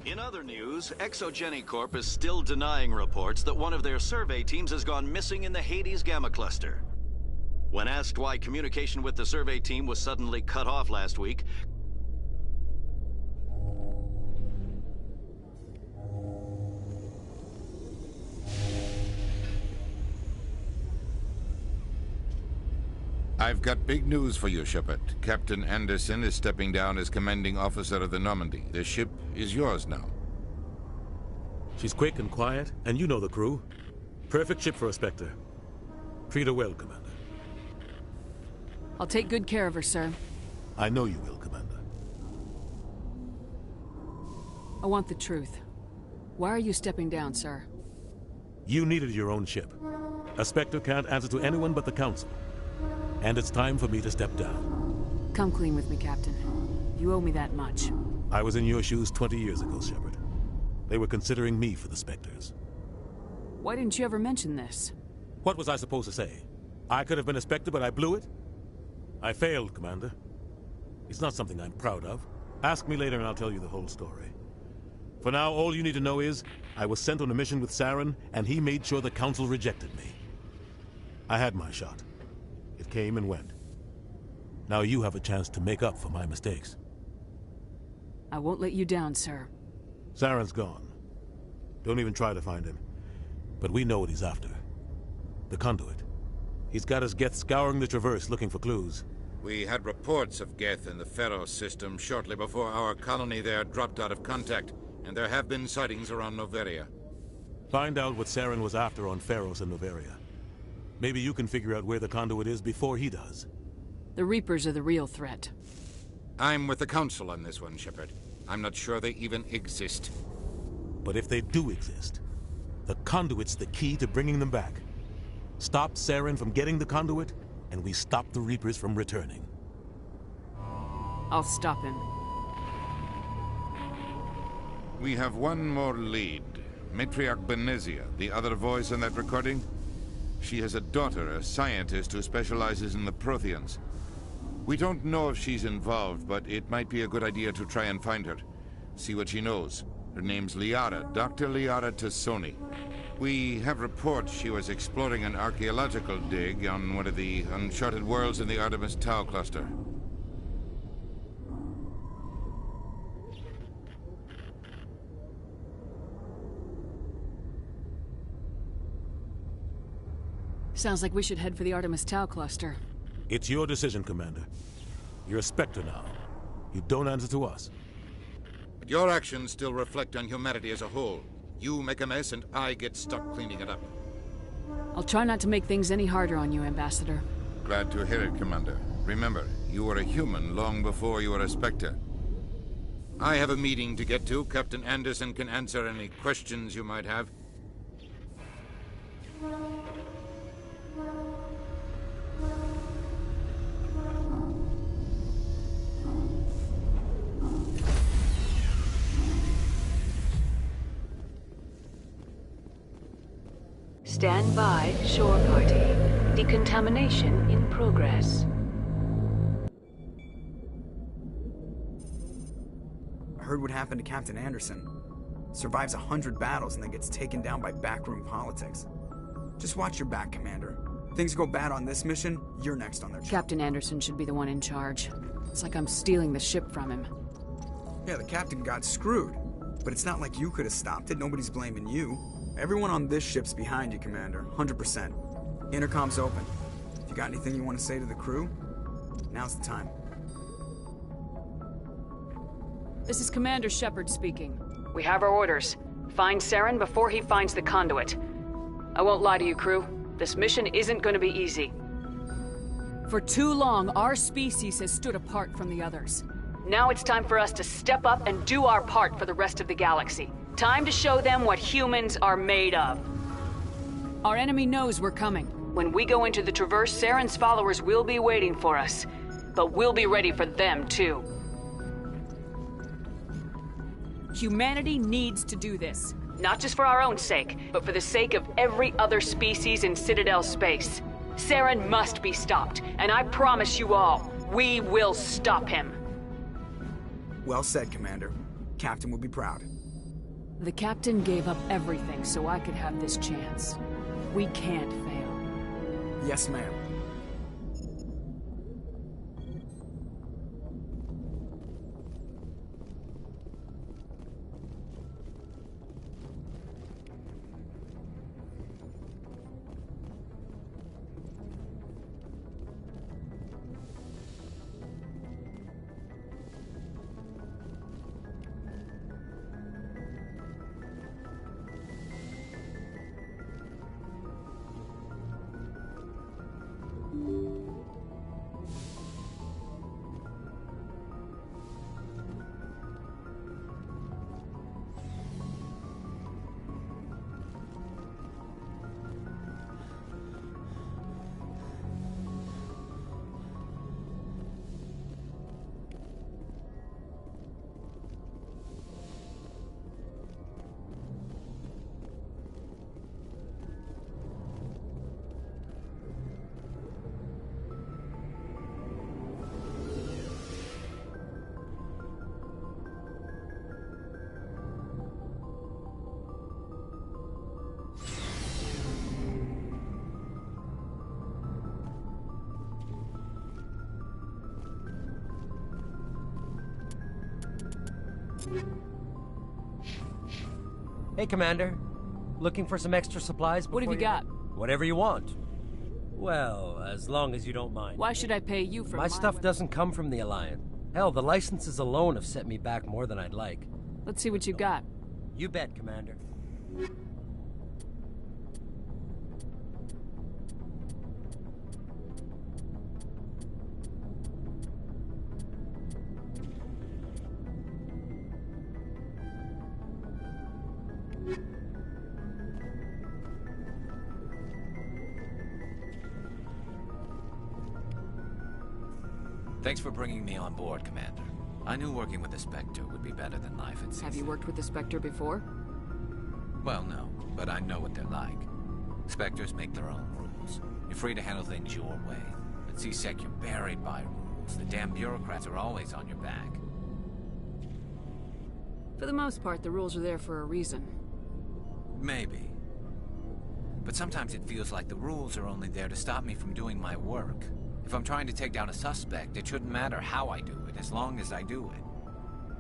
In other news, Exogeny Corp is still denying reports that one of their survey teams has gone missing in the Hades Gamma Cluster. When asked why communication with the survey team was suddenly cut off last week, I've got big news for you, Shepard. Captain Anderson is stepping down as commanding officer of the Normandy. The ship is yours now. She's quick and quiet, and you know the crew. Perfect ship for a Spectre. Treat her well, Commander. I'll take good care of her, sir. I know you will, Commander. I want the truth. Why are you stepping down, sir? You needed your own ship. A Spectre can't answer to anyone but the Council. And it's time for me to step down. Come clean with me, Captain. You owe me that much. I was in your shoes 20 years ago, Shepard. They were considering me for the Spectres. Why didn't you ever mention this? What was I supposed to say? I could have been a Spectre, but I blew it? I failed, Commander. It's not something I'm proud of. Ask me later and I'll tell you the whole story. For now, all you need to know is, I was sent on a mission with Saren, and he made sure the Council rejected me. I had my shot. It came and went. Now you have a chance to make up for my mistakes. I won't let you down, sir. Saren's gone. Don't even try to find him. But we know what he's after. The conduit. He's got his Geth scouring the Traverse looking for clues. We had reports of Geth in the Pharaoh system shortly before our colony there dropped out of contact, and there have been sightings around Noveria. Find out what Saren was after on Pharos and Noveria. Maybe you can figure out where the conduit is before he does. The Reapers are the real threat. I'm with the Council on this one, Shepard. I'm not sure they even exist. But if they do exist, the conduit's the key to bringing them back. Stop Saren from getting the conduit, and we stop the Reapers from returning. I'll stop him. We have one more lead. Matriarch Benezia, the other voice in that recording. She has a daughter, a scientist who specializes in the Protheans. We don't know if she's involved, but it might be a good idea to try and find her. See what she knows. Her name's Liara, Dr. Liara Tassoni. We have reports she was exploring an archaeological dig on one of the uncharted worlds in the Artemis Tau cluster. Sounds like we should head for the Artemis Tau cluster. It's your decision, Commander. You're a Spectre now. You don't answer to us. But your actions still reflect on humanity as a whole. You make a mess and I get stuck cleaning it up. I'll try not to make things any harder on you, Ambassador. Glad to hear it, Commander. Remember, you were a human long before you were a Spectre. I have a meeting to get to. Captain Anderson can answer any questions you might have. Stand by, shore party. Decontamination in progress. I heard what happened to Captain Anderson. Survives 100 battles and then gets taken down by backroom politics. Just watch your back, Commander. Things go bad on this mission, you're next on their trail. Captain Anderson should be the one in charge. It's like I'm stealing the ship from him. Yeah, the captain got screwed. But it's not like you could have stopped it. Nobody's blaming you. Everyone on this ship's behind you, Commander. 100%. Intercom's open. If you got anything you want to say to the crew, now's the time. This is Commander Shepard speaking. We have our orders. Find Saren before he finds the conduit. I won't lie to you, crew. This mission isn't going to be easy. For too long, our species has stood apart from the others. Now it's time for us to step up and do our part for the rest of the galaxy. Time to show them what humans are made of. Our enemy knows we're coming. When we go into the Traverse, Saren's followers will be waiting for us. But we'll be ready for them, too. Humanity needs to do this. Not just for our own sake, but for the sake of every other species in Citadel space. Saren must be stopped, and I promise you all, we will stop him. Well said, Commander. Captain will be proud. The captain gave up everything so I could have this chance. We can't fail. Yes, ma'am. Hey, Commander. Looking for some extra supplies before What have you got? Whatever you want. Well, as long as you don't mind. Why should I pay you for my stuff doesn't come from the Alliance. Hell, the licenses alone have set me back more than I'd like. Let's see what you got. You bet, Commander. Thanks for bringing me on board, Commander. I knew working with the Spectre would be better than life at sea. Have you worked with the Spectre before? Well, no, but I know what they're like. Spectres make their own rules. You're free to handle things your way. At CSEC, you're buried by rules. The damn bureaucrats are always on your back. For the most part, the rules are there for a reason. Maybe. But sometimes it feels like the rules are only there to stop me from doing my work. If I'm trying to take down a suspect, it shouldn't matter how I do it, as long as I do it.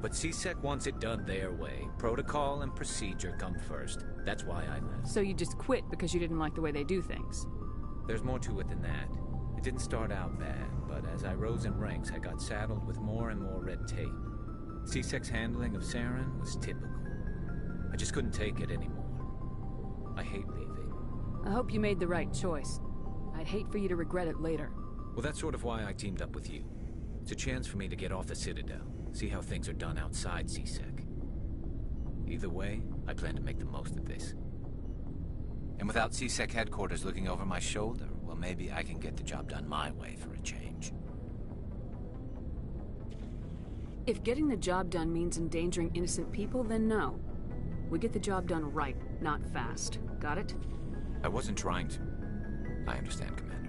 But CSEC wants it done their way. Protocol and procedure come first. That's why I left. So you just quit because you didn't like the way they do things? There's more to it than that. It didn't start out bad, but as I rose in ranks, I got saddled with more and more red tape. CSEC's handling of Saren was typical. I just couldn't take it anymore. I hate leaving. I hope you made the right choice. I'd hate for you to regret it later. Well, that's sort of why I teamed up with you. It's a chance for me to get off the Citadel, see how things are done outside CSEC. Either way, I plan to make the most of this. And without CSEC headquarters looking over my shoulder, well, maybe I can get the job done my way for a change. If getting the job done means endangering innocent people, then no. We get the job done right, not fast. Got it? I wasn't trying to. I understand, Commander.